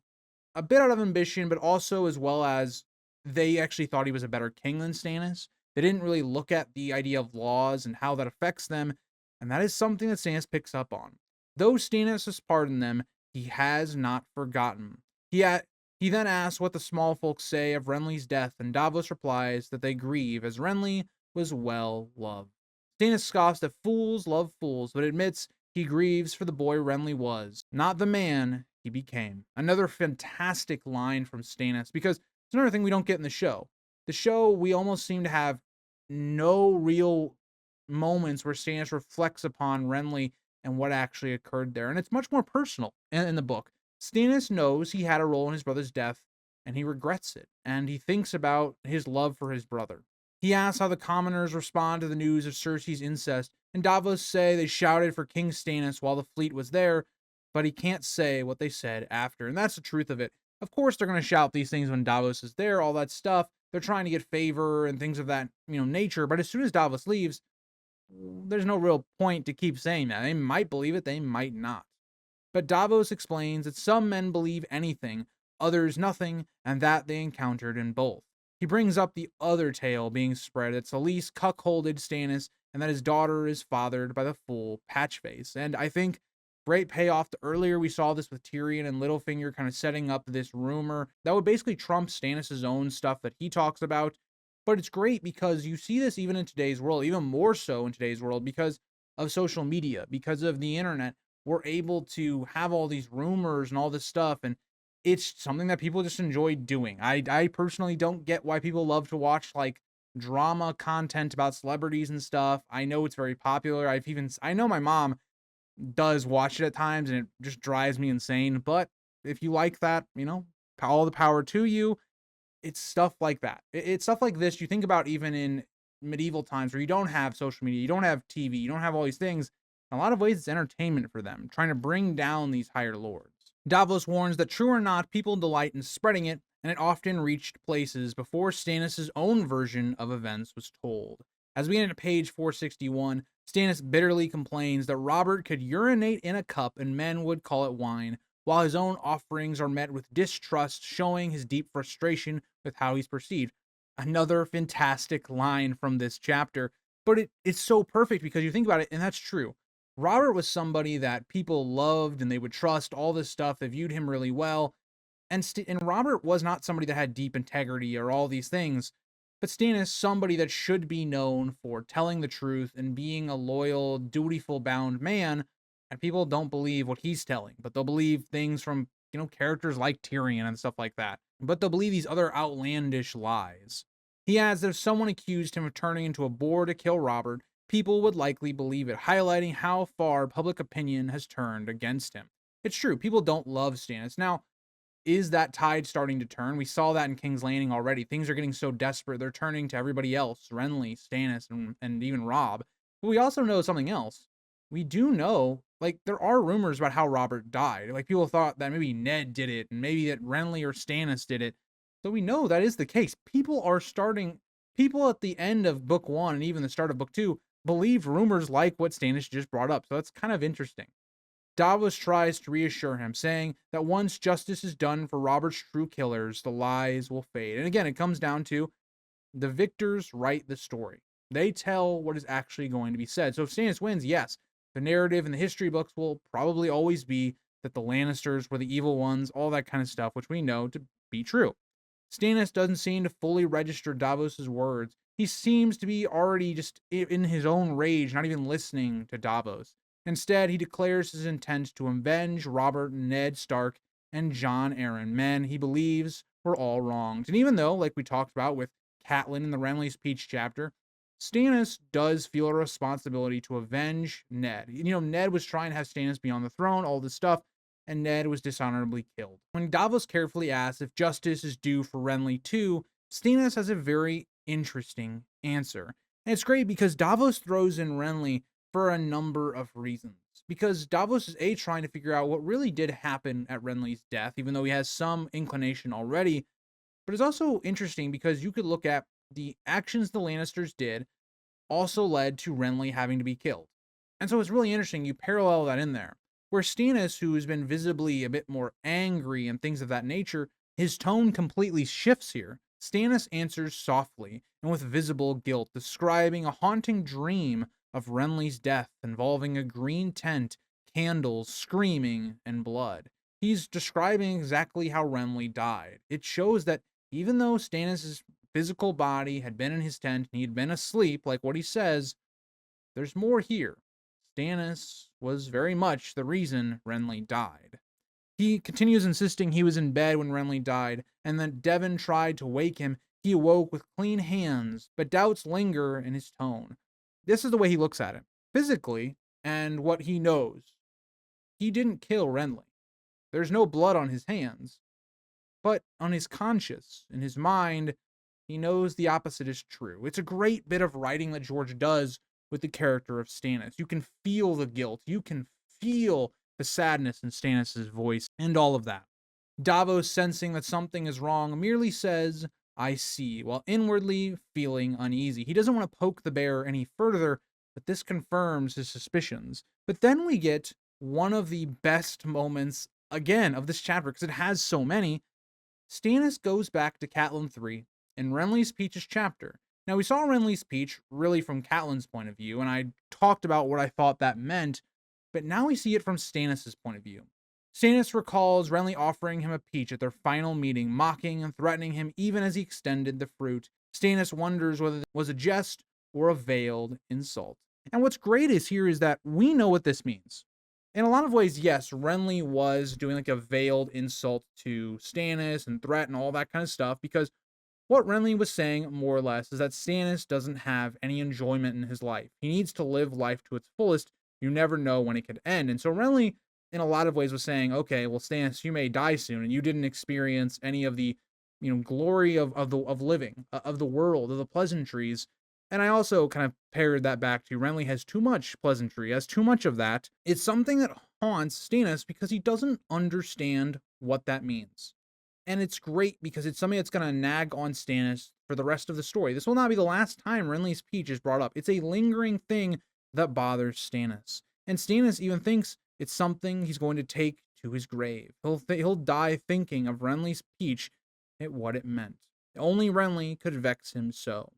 a bit out of ambition, but also as well as they actually thought he was a better king than Stannis. They didn't really look at the idea of laws and how that affects them, and that is something that Stannis picks up on. Though Stannis has pardoned them, he has not forgotten. He then asks what the small folk say of Renly's death, and Davos replies that they grieve as Renly was well loved. Stannis scoffs that fools love fools, but admits he grieves for the boy Renly was, not the man he became. Another fantastic line from Stannis, because it's another thing we don't get in the show. The show, we almost seem to have no real moments where Stannis reflects upon Renly and what actually occurred there. And it's much more personal in the book. Stannis knows he had a role in his brother's death, and he regrets it, and he thinks about his love for his brother. He asks how the commoners respond to the news of Cersei's incest, and Davos say they shouted for King Stannis while the fleet was there, but he can't say what they said after, and that's the truth of it. Of course they're going to shout these things when Davos is there, all that stuff. They're trying to get favor and things of that, nature, but as soon as Davos leaves, there's no real point to keep saying that. They might believe it, they might not. But Davos explains that some men believe anything, others nothing, and that they encountered in both. He brings up the other tale being spread that Selyse cuckolded Stannis and that his daughter is fathered by the fool Patchface. And I think great payoff to earlier we saw this with Tyrion and Littlefinger kind of setting up this rumor that would basically trump Stannis' own stuff that he talks about. But it's great because you see this even in today's world, even more so in today's world because of social media, because of the internet. We're able to have all these rumors and all this stuff, and it's something that people just enjoy doing. I personally don't get why people love to watch like drama content about celebrities and stuff. I know it's very popular. I know my mom does watch it at times, and it just drives me insane. But if you like that, all the power to you. It's stuff like that. It's stuff like this you think about even in medieval times where you don't have social media, you don't have TV, you don't have all these things. In a lot of ways, it's entertainment for them, trying to bring down these higher lords. Davos warns that true or not, people delight in spreading it, and it often reached places before Stannis' own version of events was told. As we get into page 461, Stannis bitterly complains that Robert could urinate in a cup and men would call it wine, while his own offerings are met with distrust, showing his deep frustration with how he's perceived. Another fantastic line from this chapter, but it's so perfect because you think about it, and that's true. Robert was somebody that people loved and they would trust, all this stuff. They viewed him really well. And Robert was not somebody that had deep integrity or all these things. But Stannis, somebody that should be known for telling the truth and being a loyal, dutiful bound man. And people don't believe what he's telling, but they'll believe things from, characters like Tyrion and stuff like that. But they'll believe these other outlandish lies. He adds that if someone accused him of turning into a boar to kill Robert, people would likely believe it, highlighting how far public opinion has turned against him. It's true, people don't love Stannis. Now, is that tide starting to turn? We saw that in King's Landing already. Things are getting so desperate, they're turning to everybody else, Renly, Stannis, and even Robb. But we also know something else. We do know, there are rumors about how Robert died. People thought that maybe Ned did it, and maybe that Renly or Stannis did it. So we know that is the case. People at the end of book 1 and even the start of book 2 believed rumors like what Stannis just brought up. So that's kind of interesting. Davos tries to reassure him, saying that once justice is done for Robert's true killers, the lies will fade. And again, it comes down to the victors write the story. They tell what is actually going to be said. So if Stannis wins, yes, the narrative in the history books will probably always be that the Lannisters were the evil ones, all that kind of stuff, which we know to be true. Stannis doesn't seem to fully register Davos's words. He seems to be already just in his own rage, not even listening to Davos. Instead, he declares his intent to avenge Robert, Ned Stark, and Jon Arryn, men he believes were all wronged. And even though, like we talked about with Catelyn in the Renly's Peach chapter, Stannis does feel a responsibility to avenge Ned. Ned was trying to have Stannis be on the throne, all this stuff, and Ned was dishonorably killed. When Davos carefully asks if justice is due for Renly too, Stannis has a very interesting answer. And it's great because Davos throws in Renly for a number of reasons. Because Davos is trying to figure out what really did happen at Renly's death, even though he has some inclination already. But it's also interesting because you could look at the actions the Lannisters did also led to Renly having to be killed. And so it's really interesting. You parallel that in there. Where Stannis, who has been visibly a bit more angry and things of that nature, his tone completely shifts here. Stannis answers softly and with visible guilt, describing a haunting dream of Renly's death involving a green tent, candles, screaming, and blood. He's describing exactly how Renly died. It shows that even though Stannis' physical body had been in his tent and he had been asleep, like what he says, there's more here. Stannis was very much the reason Renly died. He continues insisting he was in bed when Renly died, and that Devon tried to wake him. He awoke with clean hands, but doubts linger in his tone. This is the way he looks at it. Physically, and what he knows. He didn't kill Renly. There's no blood on his hands. But on his conscience, in his mind, he knows the opposite is true. It's a great bit of writing that George does with the character of Stannis. You can feel the guilt. You can feel the sadness in Stannis' voice and all of that. Davos, sensing that something is wrong, merely says, "I see," while inwardly feeling uneasy. He doesn't want to poke the bear any further, but this confirms his suspicions. But then we get one of the best moments, again, of this chapter, because it has so many. Stannis goes back to Catelyn 3 in Renly's Peach's chapter. Now, we saw Renly's Peach really from Catelyn's point of view, and I talked about what I thought that meant, but now we see it from Stannis' point of view. Stannis recalls Renly offering him a peach at their final meeting, mocking and threatening him even as he extended the fruit. Stannis wonders whether it was a jest or a veiled insult. And what's great is that we know what this means. In a lot of ways, yes, Renly was doing like a veiled insult to Stannis and threat and all that kind of stuff, because what Renly was saying, more or less, is that Stannis doesn't have any enjoyment in his life. He needs to live life to its fullest. You never know when it could end. And so Renly, in a lot of ways, was saying, okay, well, Stannis, you may die soon, and you didn't experience any of the, glory of living, of the world, of the pleasantries. And I also kind of paired that back to Renly has too much pleasantry, has too much of that. It's something that haunts Stannis because he doesn't understand what that means. And it's great because it's something that's going to nag on Stannis for the rest of the story. This will not be the last time Renly's Peach is brought up. It's a lingering thing that bothers Stannis. And Stannis even thinks it's something he's going to take to his grave. He'll die thinking of Renly's Peach and what it meant. Only Renly could vex him so.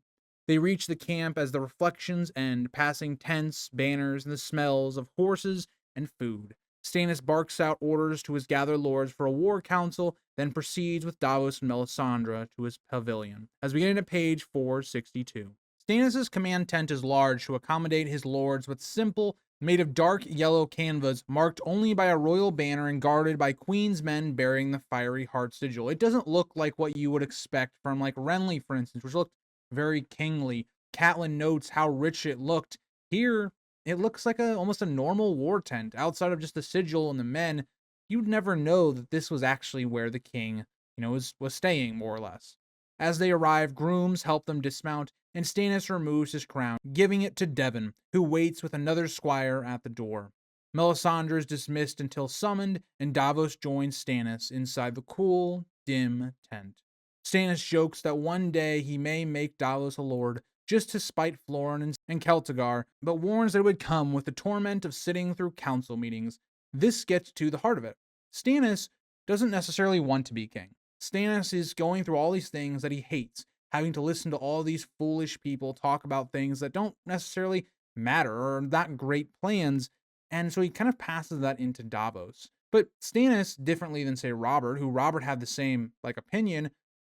They reach the camp as the reflections end, passing tents, banners, and the smells of horses and food. Stannis barks out orders to his gathered lords for a war council, then proceeds with Davos and Melisandre to his pavilion. As we get into page 462. Stannis' command tent is large to accommodate his lords, but simple, made of dark yellow canvas, marked only by a royal banner and guarded by Queen's men bearing the fiery heart sigil. It doesn't look like what you would expect from like Renly, for instance, which looked very kingly. Catelyn notes how rich it looked. Here, it looks like almost a normal war tent. Outside of just the sigil and the men, you'd never know that this was actually where the king, was staying, more or less. As they arrive, grooms help them dismount, and Stannis removes his crown, giving it to Devon, who waits with another squire at the door. Melisandre is dismissed until summoned, and Davos joins Stannis inside the cool, dim tent. Stannis jokes that one day he may make Davos a lord, just to spite Florin and Celtigar, but warns that it would come with the torment of sitting through council meetings. This gets to the heart of it. Stannis doesn't necessarily want to be king. Stannis is going through all these things that he hates, having to listen to all these foolish people talk about things that don't necessarily matter or are not great plans, and so he kind of passes that into Davos. But Stannis, differently than, say, Robert, who Robert had the same, opinion,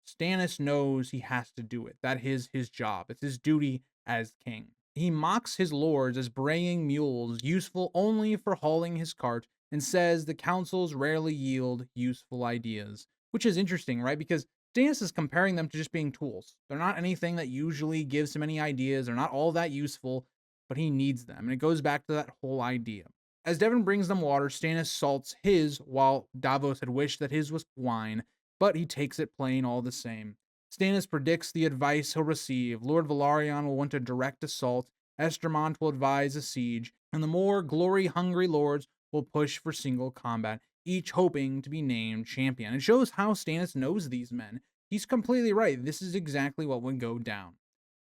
Stannis knows he has to do it. That is his job. It's his duty as king. He mocks his lords as braying mules, useful only for hauling his cart, and says the councils rarely yield useful ideas. Which is interesting, right? Because Stannis is comparing them to just being tools. They're not anything that usually gives him any ideas. They're not all that useful, but he needs them. And it goes back to that whole idea. As Devon brings them water, Stannis salts his, while Davos had wished that his was wine, but he takes it plain all the same. Stannis predicts the advice he'll receive. Lord Velaryon will want a direct assault, Estermont will advise a siege, and the more glory-hungry lords will push for single combat, each hoping to be named champion. It shows how Stannis knows these men. He's completely right. This is exactly what would go down.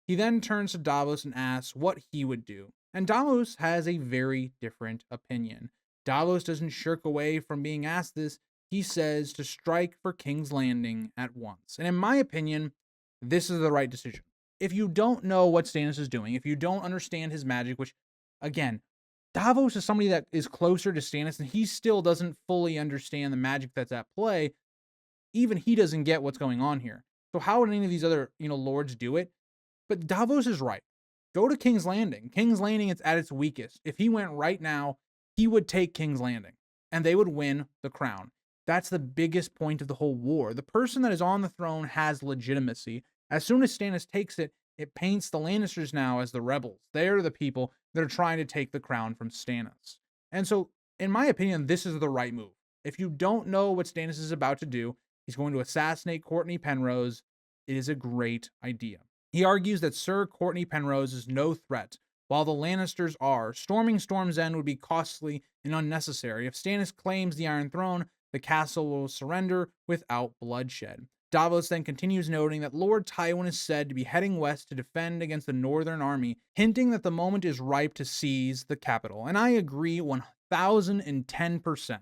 He then turns to Davos and asks what he would do. And Davos has a very different opinion. Davos doesn't shirk away from being asked this. He says to strike for King's Landing at once. And in my opinion, this is the right decision. If you don't know what Stannis is doing, if you don't understand his magic, which, again, Davos is somebody that is closer to Stannis, and he still doesn't fully understand the magic that's at play. Even he doesn't get what's going on here. So how would any of these other, lords do it? But Davos is right. Go to King's Landing. King's Landing is at its weakest. If he went right now, he would take King's Landing, and they would win the crown. That's the biggest point of the whole war. The person that is on the throne has legitimacy. As soon as Stannis takes it, it paints the Lannisters now as the rebels. They're the people that are trying to take the crown from Stannis. And so, in my opinion, this is the right move. If you don't know what Stannis is about to do, he's going to assassinate Courtney Penrose. It is a great idea. He argues that Sir Courtney Penrose is no threat, while the Lannisters are. Storming Storm's End would be costly and unnecessary. If Stannis claims the Iron Throne, the castle will surrender without bloodshed. Davos then continues, noting that Lord Tywin is said to be heading west to defend against the Northern Army, hinting that the moment is ripe to seize the capital. And I agree 1010%.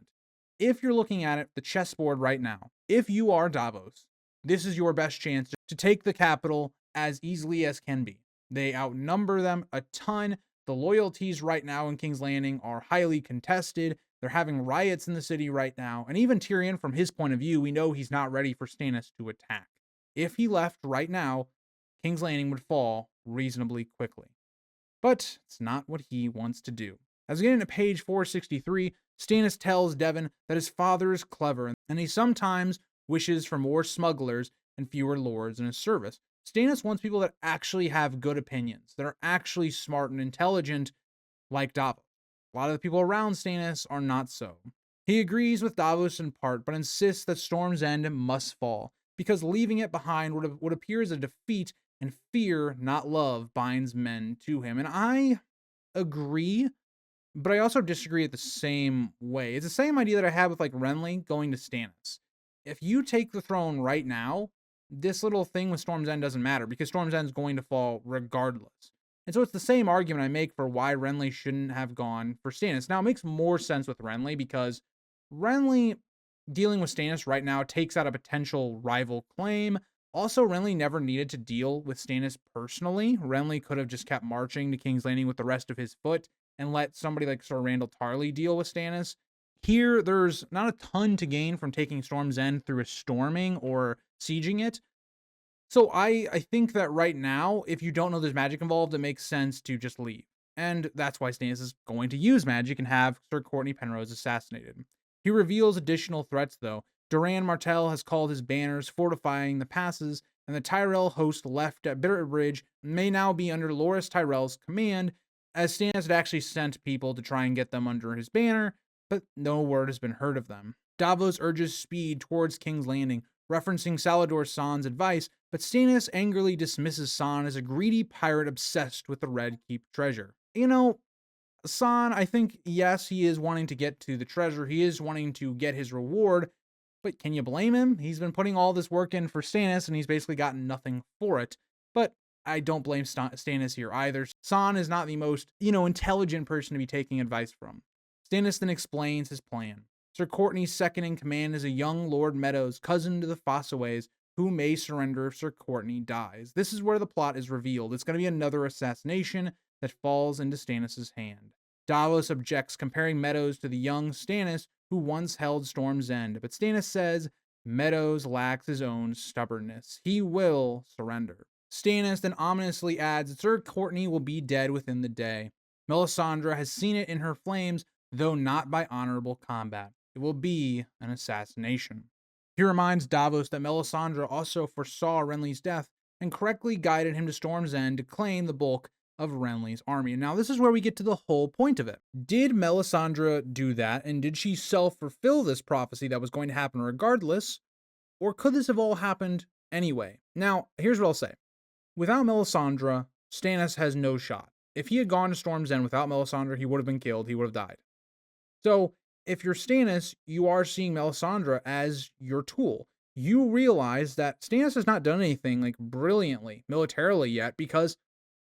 If you're looking at it, the chessboard right now, if you are Davos, this is your best chance to take the capital as easily as can be. They outnumber them a ton. The loyalties right now in King's Landing are highly contested. They're having riots in the city right now. And even Tyrion, from his point of view, we know he's not ready for Stannis to attack. If he left right now, King's Landing would fall reasonably quickly. But it's not what he wants to do. As we get into page 463, Stannis tells Devon that his father is clever, and he sometimes wishes for more smugglers and fewer lords in his service. Stannis wants people that actually have good opinions, that are actually smart and intelligent, like Davos. A lot of the people around Stannis are not so. He agrees with Davos in part, but insists that Storm's End must fall, because leaving it behind would appear as a defeat, and fear, not love, binds men to him. And I agree, but I also disagree at the same way. It's the same idea that I had with Renly going to Stannis. If you take the throne right now, this little thing with Storm's End doesn't matter, because Storm's End is going to fall regardless. And so it's the same argument I make for why Renly shouldn't have gone for Stannis. Now, it makes more sense with Renly, because Renly dealing with Stannis right now takes out a potential rival claim. Also, Renly never needed to deal with Stannis personally. Renly could have just kept marching to King's Landing with the rest of his foot and let somebody like Sir Randall Tarley deal with Stannis. Here, there's not a ton to gain from taking Storm's End through a storming or sieging it. So I think that right now, if you don't know there's magic involved, it makes sense to just leave. And that's why Stannis is going to use magic and have Sir Courtney Penrose assassinated. He reveals additional threats, though. Doran Martell has called his banners fortifying the passes, and the Tyrell host left at Bitterbridge may now be under Loras Tyrell's command, as Stannis had actually sent people to try and get them under his banner, but no word has been heard of them. Davos urges speed towards King's Landing, referencing Salladhor Saan's advice, but Stannis angrily dismisses Saan as a greedy pirate obsessed with the Red Keep treasure. Saan, I think, yes, he is wanting to get to the treasure. He is wanting to get his reward, but can you blame him? He's been putting all this work in for Stannis, and he's basically gotten nothing for it. But I don't blame Stannis here either. Saan is not the most, intelligent person to be taking advice from. Stannis then explains his plan. Sir Courtney's second in command is a young Lord Meadows, cousin to the Fossaways, who may surrender if Sir Courtney dies. This is where the plot is revealed. It's going to be another assassination that falls into Stannis' hand. Davos objects, comparing Meadows to the young Stannis, who once held Storm's End, but Stannis says Meadows lacks his own stubbornness. He will surrender. Stannis then ominously adds that Sir Courtney will be dead within the day. Melisandre has seen it in her flames, though not by honorable combat. It will be an assassination. He reminds Davos that Melisandre also foresaw Renly's death and correctly guided him to Storm's End to claim the bulk of Renly's army. And now this is where we get to the whole point of it. Did Melisandre do that, and did she self-fulfill this prophecy that was going to happen regardless, or could this have all happened anyway? Now, here's what I'll say. Without Melisandre, Stannis has no shot. If he had gone to Storm's End without Melisandre, he would have been killed. He would have died. So, if you're Stannis, you are seeing Melisandre as your tool. You realize that Stannis has not done anything like brilliantly militarily yet because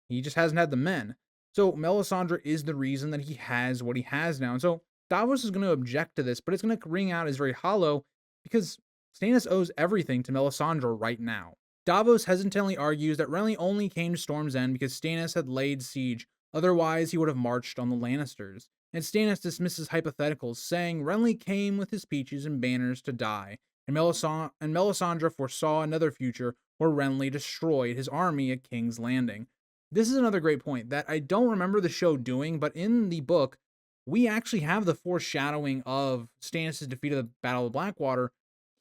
he just hasn't had the men. So Melisandre is the reason that he has what he has now. And so Davos is going to object to this, but it's going to ring out as very hollow because Stannis owes everything to Melisandre right now. Davos hesitantly argues that Renly only came to Storm's End because Stannis had laid siege, otherwise he would have marched on the Lannisters. And Stannis dismisses hypotheticals, saying Renly came with his peaches and banners to die, and Melisandre foresaw another future where Renly destroyed his army at King's Landing. This is another great point that I don't remember the show doing, but in the book, we actually have the foreshadowing of Stannis' defeat of the Battle of Blackwater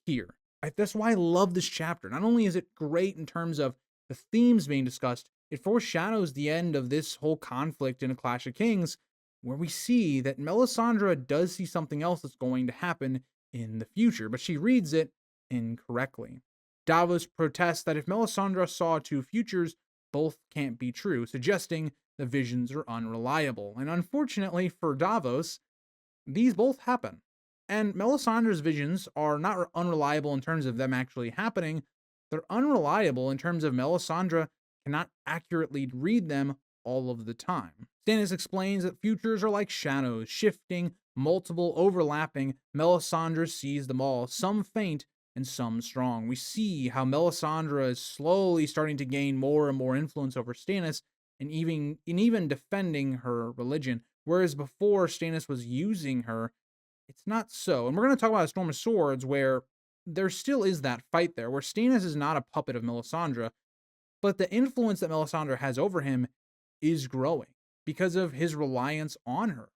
here. That's why I love this chapter. Not only is it great in terms of the themes being discussed, it foreshadows the end of this whole conflict in A Clash of Kings, where we see that Melisandre does see something else that's going to happen in the future, but she reads it incorrectly. Davos protests that if Melisandre saw two futures, both can't be true, suggesting the visions are unreliable. And unfortunately for Davos, these both happen. And Melisandre's visions are not unreliable in terms of them actually happening. They're unreliable in terms of Melisandre cannot accurately read them all of the time. Stannis explains that futures are like shadows, shifting, multiple, overlapping. Melisandre sees them all, some faint and some strong. We see how Melisandre is slowly starting to gain more and more influence over Stannis, and even defending her religion, whereas before Stannis was using her. It's not so. And we're going to talk about a Storm of Swords where there still is that fight there, where Stannis is not a puppet of Melisandre, but the influence that Melisandre has over him is growing because of his reliance on her.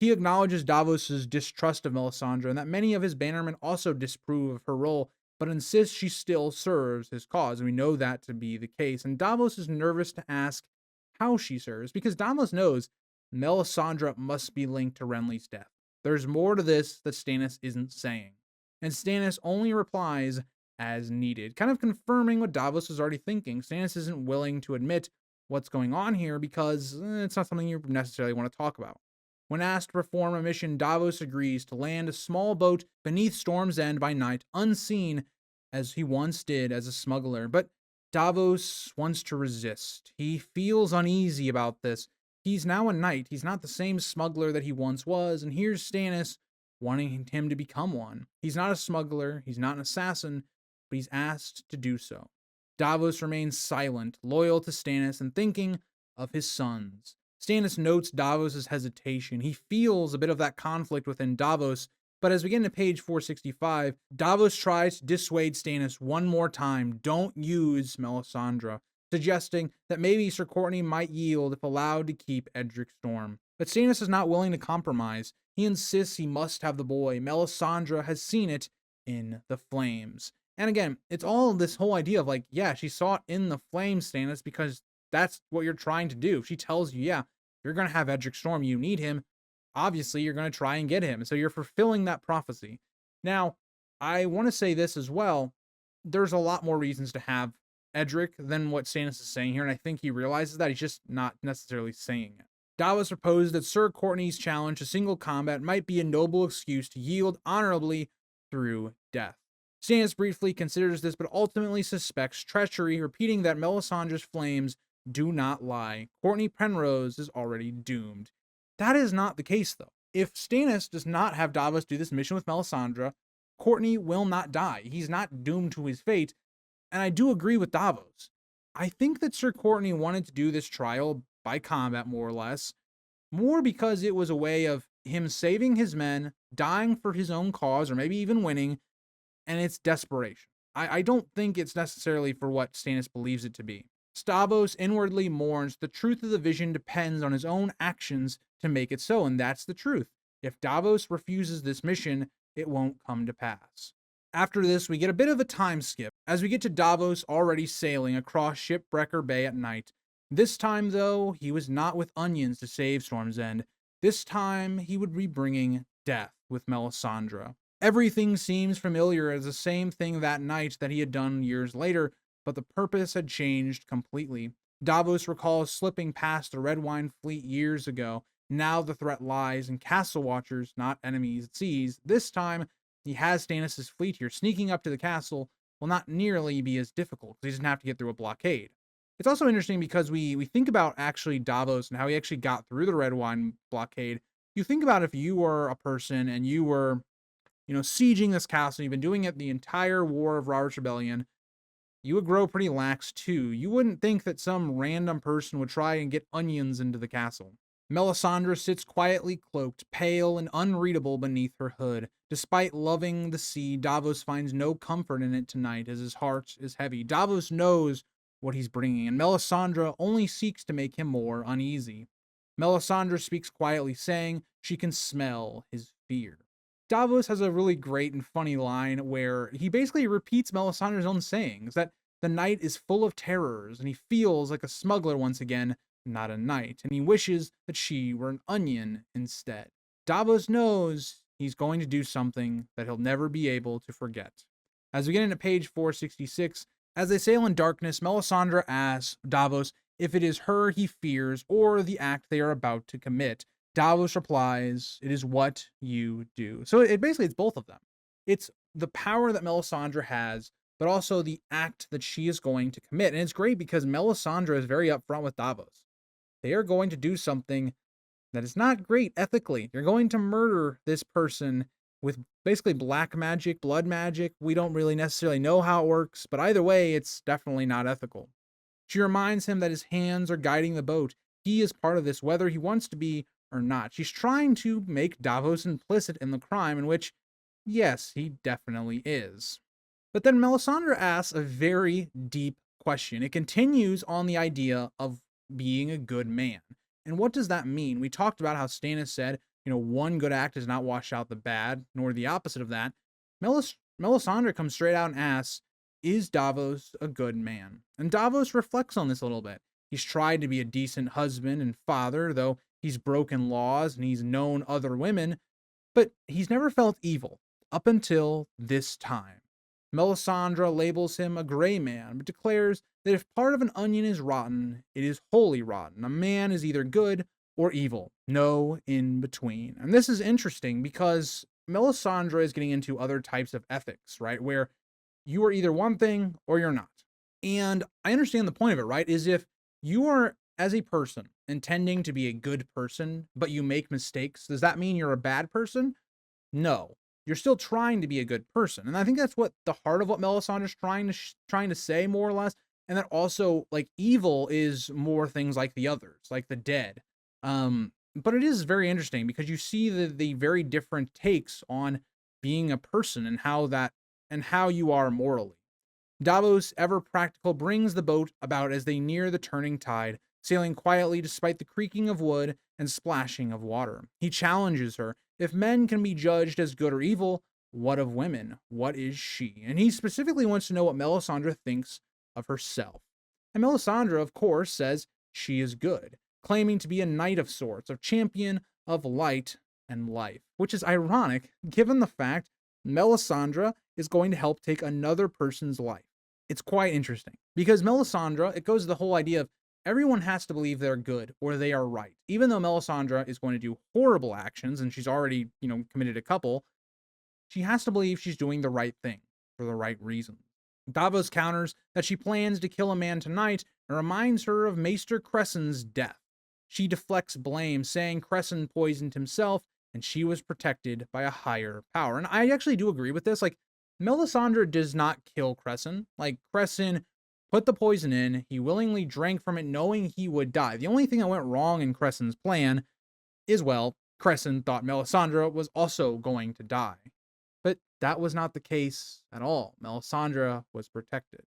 He acknowledges Davos's distrust of Melisandre and that many of his bannermen also disapprove of her role, but insists she still serves his cause, and we know that to be the case. And Davos is nervous to ask how she serves, because Davos knows Melisandre must be linked to Renly's death. There's more to this that Stannis isn't saying. And Stannis only replies as needed, kind of confirming what Davos is already thinking. Stannis isn't willing to admit what's going on here because it's not something you necessarily want to talk about. When asked to perform a mission, Davos agrees to land a small boat beneath Storm's End by night, unseen as he once did as a smuggler. But Davos wants to resist. He feels uneasy about this. He's now a knight. He's not the same smuggler that he once was, and here's Stannis wanting him to become one. He's not a smuggler, he's not an assassin, but he's asked to do so. Davos remains silent, loyal to Stannis, and thinking of his sons. Stannis notes Davos' hesitation. He feels a bit of that conflict within Davos, but as we get into page 465, Davos tries to dissuade Stannis one more time. Don't use Melisandre, suggesting that maybe Sir Courtney might yield if allowed to keep Edric Storm. But Stannis is not willing to compromise. He insists he must have the boy. Melisandre has seen it in the flames. And again, it's all this whole idea of like, yeah, she saw it in the flames, Stannis, because that's what you're trying to do. If she tells you, yeah, you're going to have Edric Storm, you need him, obviously you're going to try and get him. So you're fulfilling that prophecy. Now, I want to say this as well. There's a lot more reasons to have Edric than what Stannis is saying here, and I think he realizes that. He's just not necessarily saying it. Davos proposed that Sir Courtney's challenge to single combat might be a noble excuse to yield honorably through death. Stannis briefly considers this, but ultimately suspects treachery, repeating that Melisandre's flames do not lie. Courtney Penrose is already doomed. That is not the case, though. If Stannis does not have Davos do this mission with Melisandre, Courtney will not die. He's not doomed to his fate. And I do agree with Davos. I think that Sir Courtney wanted to do this trial by combat, more or less, more because it was a way of him saving his men, dying for his own cause, or maybe even winning, and it's desperation. I don't think it's necessarily for what Stannis believes it to be. Davos inwardly mourns the truth of the vision depends on his own actions to make it so, and that's the truth. If Davos refuses this mission, it won't come to pass. After this, we get a bit of a time skip, as we get to Davos already sailing across Shipwrecker Bay at night. This time, though, he was not with onions to save Storm's End. This time, he would be bringing death with Melisandre. Everything seems familiar as the same thing that night that he had done years later, but the purpose had changed completely. Davos recalls slipping past the Red Wine fleet years ago. Now the threat lies in castle watchers, not enemies it sees. This time, he has Stannis' fleet here. Sneaking up to the castle will not nearly be as difficult because he doesn't have to get through a blockade. It's also interesting because we think about actually Davos and how he actually got through the Red Wine blockade. You think about if you were a person and you were, sieging this castle, you've been doing it the entire War of Robert's Rebellion, you would grow pretty lax too. You wouldn't think that some random person would try and get onions into the castle. Melisandre sits quietly cloaked, pale and unreadable beneath her hood. Despite loving the sea, Davos finds no comfort in it tonight as his heart is heavy. Davos knows what he's bringing, and Melisandre only seeks to make him more uneasy. Melisandre speaks quietly, saying she can smell his fear. Davos has a really great and funny line where he basically repeats Melisandre's own sayings, that the night is full of terrors, and he feels like a smuggler once again, not a knight, and he wishes that she were an onion instead. Davos knows he's going to do something that he'll never be able to forget. As we get into page 466, as they sail in darkness, Melisandre asks Davos if it is her he fears or the act they are about to commit. Davos replies, "It is what you do." So it's both of them. It's the power that Melisandre has, but also the act that she is going to commit. And it's great because Melisandre is very upfront with Davos. They are going to do something that is not great ethically. They're going to murder this person with basically black magic, blood magic. We don't really necessarily know how it works, but either way, it's definitely not ethical. She reminds him that his hands are guiding the boat. He is part of this, whether he wants to be or not. She's trying to make Davos implicit in the crime, in which, yes, he definitely is. But then Melisandre asks a very deep question. It continues on the idea of being a good man. And what does that mean? We talked about how Stannis said, one good act does not wash out the bad, nor the opposite of that. Melisandre comes straight out and asks, is Davos a good man? And Davos reflects on this a little bit. He's tried to be a decent husband and father, though he's broken laws and he's known other women, but he's never felt evil up until this time. Melisandre labels him a gray man, but declares that if part of an onion is rotten, it is wholly rotten. A man is either good or evil, no in between. And this is interesting because Melisandre is getting into other types of ethics, right? Where you are either one thing or you're not. And I understand the point of it, right? Is if you are, as a person, intending to be a good person, but you make mistakes, does that mean you're a bad person? No. You're still trying to be a good person. And I think that's what the heart of what Melisandre is trying to say, more or less. And that also, like, evil is more things like the others, like the dead. But it is very interesting because you see the very different takes on being a person and how you are morally. Davos, ever practical, brings the boat about as they near the turning tide, sailing quietly despite the creaking of wood and splashing of water. He challenges her. If men can be judged as good or evil, what of women? What is she? And he specifically wants to know what Melisandre thinks of herself. And Melisandre, of course, says she is good, claiming to be a knight of sorts, a champion of light and life, which is ironic given the fact Melisandre is going to help take another person's life. It's quite interesting because Melisandre, it goes to the whole idea of everyone has to believe they're good or they are right. Even though Melisandre is going to do horrible actions and she's already, committed a couple, she has to believe she's doing the right thing for the right reason. Davos counters that she plans to kill a man tonight and reminds her of Maester Cressen's death. She deflects blame, saying Cressen poisoned himself and she was protected by a higher power. And I actually do agree with this. Like, Melisandre does not kill Cressen. Like, Cressen put the poison in, he willingly drank from it knowing he would die. The only thing that went wrong in Cressen's plan is, well, Cressen thought Melisandre was also going to die. But that was not the case at all. Melisandre was protected.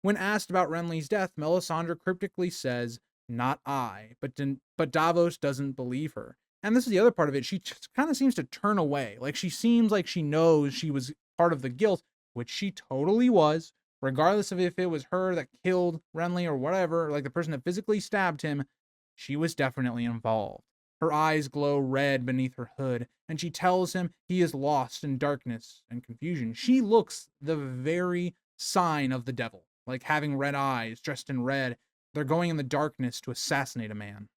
When asked about Renly's death, Melisandre cryptically says, "Not I," but Davos doesn't believe her. And this is the other part of it. She kind of seems to turn away. Like, she seems like she knows she was part of the guilt, which she totally was, regardless of if it was her that killed Renly or whatever, like the person that physically stabbed him, she was definitely involved. Her eyes glow red beneath her hood, and she tells him he is lost in darkness and confusion. She looks the very sign of the devil, like having red eyes, dressed in red. They're going in the darkness to assassinate a man.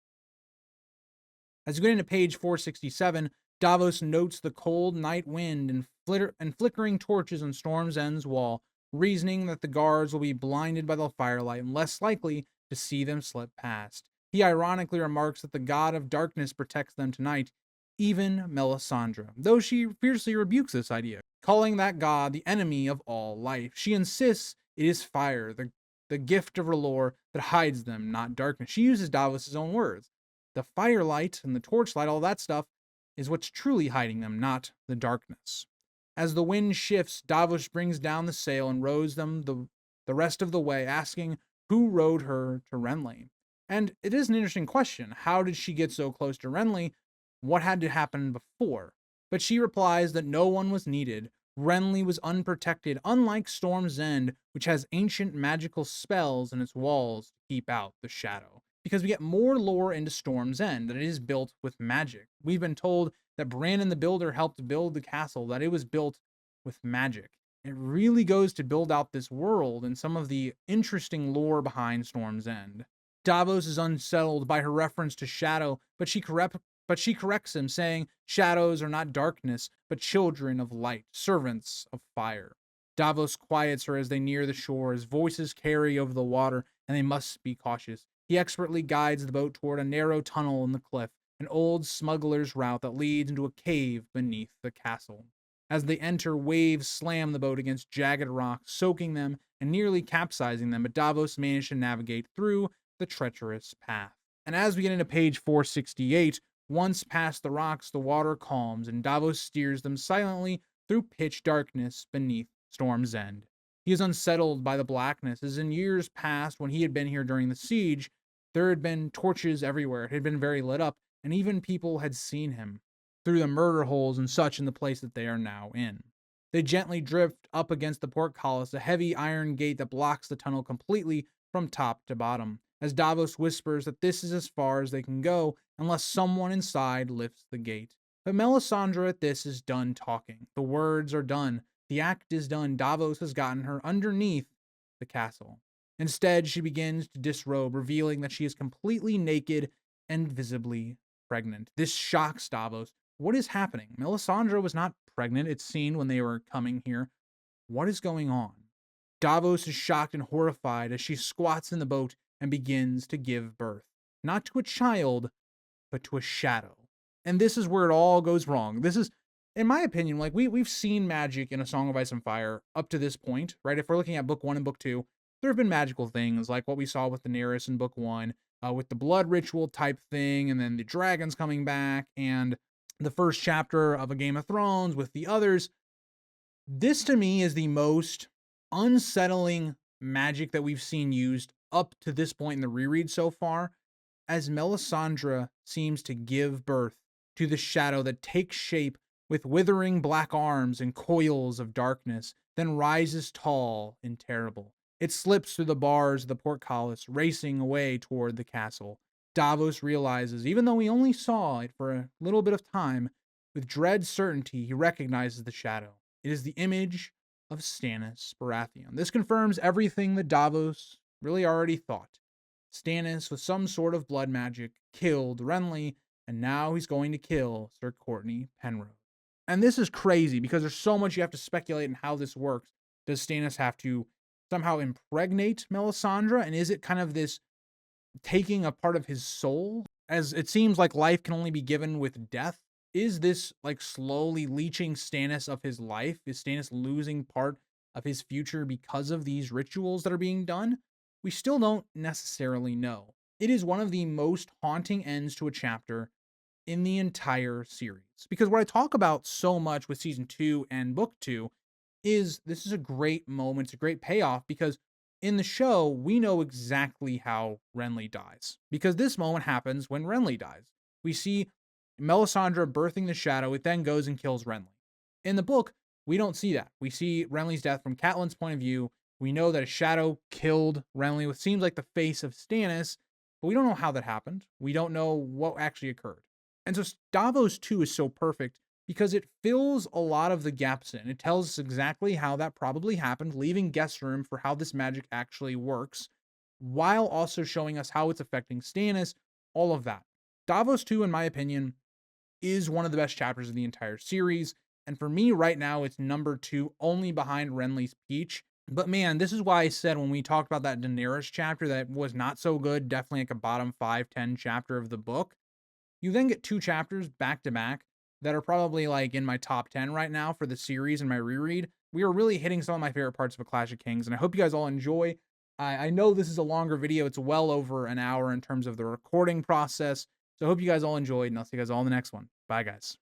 As you get into page 467, Davos notes the cold night wind and flickering torches on Storm's End's wall, reasoning that the guards will be blinded by the firelight and less likely to see them slip past. He ironically remarks that the god of darkness protects them tonight, even Melisandre, though she fiercely rebukes this idea, calling that god the enemy of all life. She insists it is fire, the gift of R'hllor, that hides them, not darkness. She uses Davos' own words. The firelight and the torchlight, all that stuff, is what's truly hiding them, not the darkness. As the wind shifts, Davos brings down the sail and rows them the rest of the way, asking who rowed her to Renly. And it is an interesting question. How did she get so close to Renly? What had to happen before? But she replies that no one was needed. Renly was unprotected, unlike Storm's End, which has ancient magical spells in its walls to keep out the shadow. Because we get more lore into Storm's End, that it is built with magic. We've been told that Brandon the Builder helped build the castle, that it was built with magic. It really goes to build out this world and some of the interesting lore behind Storm's End. Davos is unsettled by her reference to shadow, but she corrects him, saying shadows are not darkness, but children of light, servants of fire. Davos quiets her as they near the shore, as voices carry over the water, and they must be cautious. He expertly guides the boat toward a narrow tunnel in the cliff, an old smuggler's route that leads into a cave beneath the castle. As they enter, waves slam the boat against jagged rocks, soaking them and nearly capsizing them, but Davos managed to navigate through the treacherous path. And as we get into page 468, once past the rocks, the water calms, and Davos steers them silently through pitch darkness beneath Storm's End. He is unsettled by the blackness, as in years past when he had been here during the siege, there had been torches everywhere. It had been very lit up, and even people had seen him through the murder holes and such in the place that they are now in. They gently drift up against the portcullis, a heavy iron gate that blocks the tunnel completely from top to bottom, as Davos whispers that this is as far as they can go unless someone inside lifts the gate. But Melisandre at this is done talking. The words are done. The act is done. Davos has gotten her underneath the castle. Instead, she begins to disrobe, revealing that she is completely naked and visibly pregnant. This shocks Davos. What is happening? Melisandre was not pregnant, it's seen when they were coming here. What is going on? Davos is shocked and horrified as she squats in the boat and begins to give birth. Not to a child, but to a shadow. And this is where it all goes wrong. This is, in my opinion, like we've seen magic in A Song of Ice and Fire up to this point, right? If we're looking at book 1 and book 2, there have been magical things like what we saw with Daenerys in book 1, with the blood ritual type thing, and then the dragons coming back, and the first chapter of A Game of Thrones with the others. This to me is the most unsettling magic that we've seen used up to this point in the reread so far, as Melisandre seems to give birth to the shadow that takes shape with withering black arms and coils of darkness, then rises tall and terrible. It slips through the bars of the portcullis, racing away toward the castle. Davos realizes, even though he only saw it for a little bit of time, with dread certainty he recognizes the shadow. It is the image of Stannis Baratheon. This confirms everything that Davos really already thought. Stannis, with some sort of blood magic, killed Renly, and now he's going to kill Sir Courtney Penrose. And this is crazy because there's so much you have to speculate in how this works. Does Stannis have to somehow impregnate Melisandre? And is it kind of this taking a part of his soul? As it seems like life can only be given with death. Is this like slowly leeching Stannis of his life? Is Stannis losing part of his future because of these rituals that are being done? We still don't necessarily know. It is one of the most haunting ends to a chapter in the entire series. Because what I talk about so much with season 2 and book 2 is this is a great moment, it's a great payoff, because in the show, we know exactly how Renly dies. Because this moment happens when Renly dies. We see Melisandre birthing the shadow, it then goes and kills Renly. In the book, we don't see that. We see Renly's death from Catelyn's point of view. We know that a shadow killed Renly, which seems like the face of Stannis, but we don't know how that happened. We don't know what actually occurred. And so Davos 2 is so perfect because it fills a lot of the gaps in. It tells us exactly how that probably happened, leaving guest room for how this magic actually works. while also showing us how it's affecting Stannis, all of that. Davos 2, in my opinion, is one of the best chapters of the entire series. And for me right now, it's number 2, only behind Renly's Peach. But man, this is why I said when we talked about that Daenerys chapter that was not so good, definitely like a bottom 5-10 chapter of the book. You then get 2 chapters back to back that are probably like in my top 10 right now for the series and my reread. We are really hitting some of my favorite parts of A Clash of Kings, and I hope you guys all enjoy. I know this is a longer video. It's well over an hour in terms of the recording process. So I hope you guys all enjoyed, and I'll see you guys all in the next one. Bye, guys.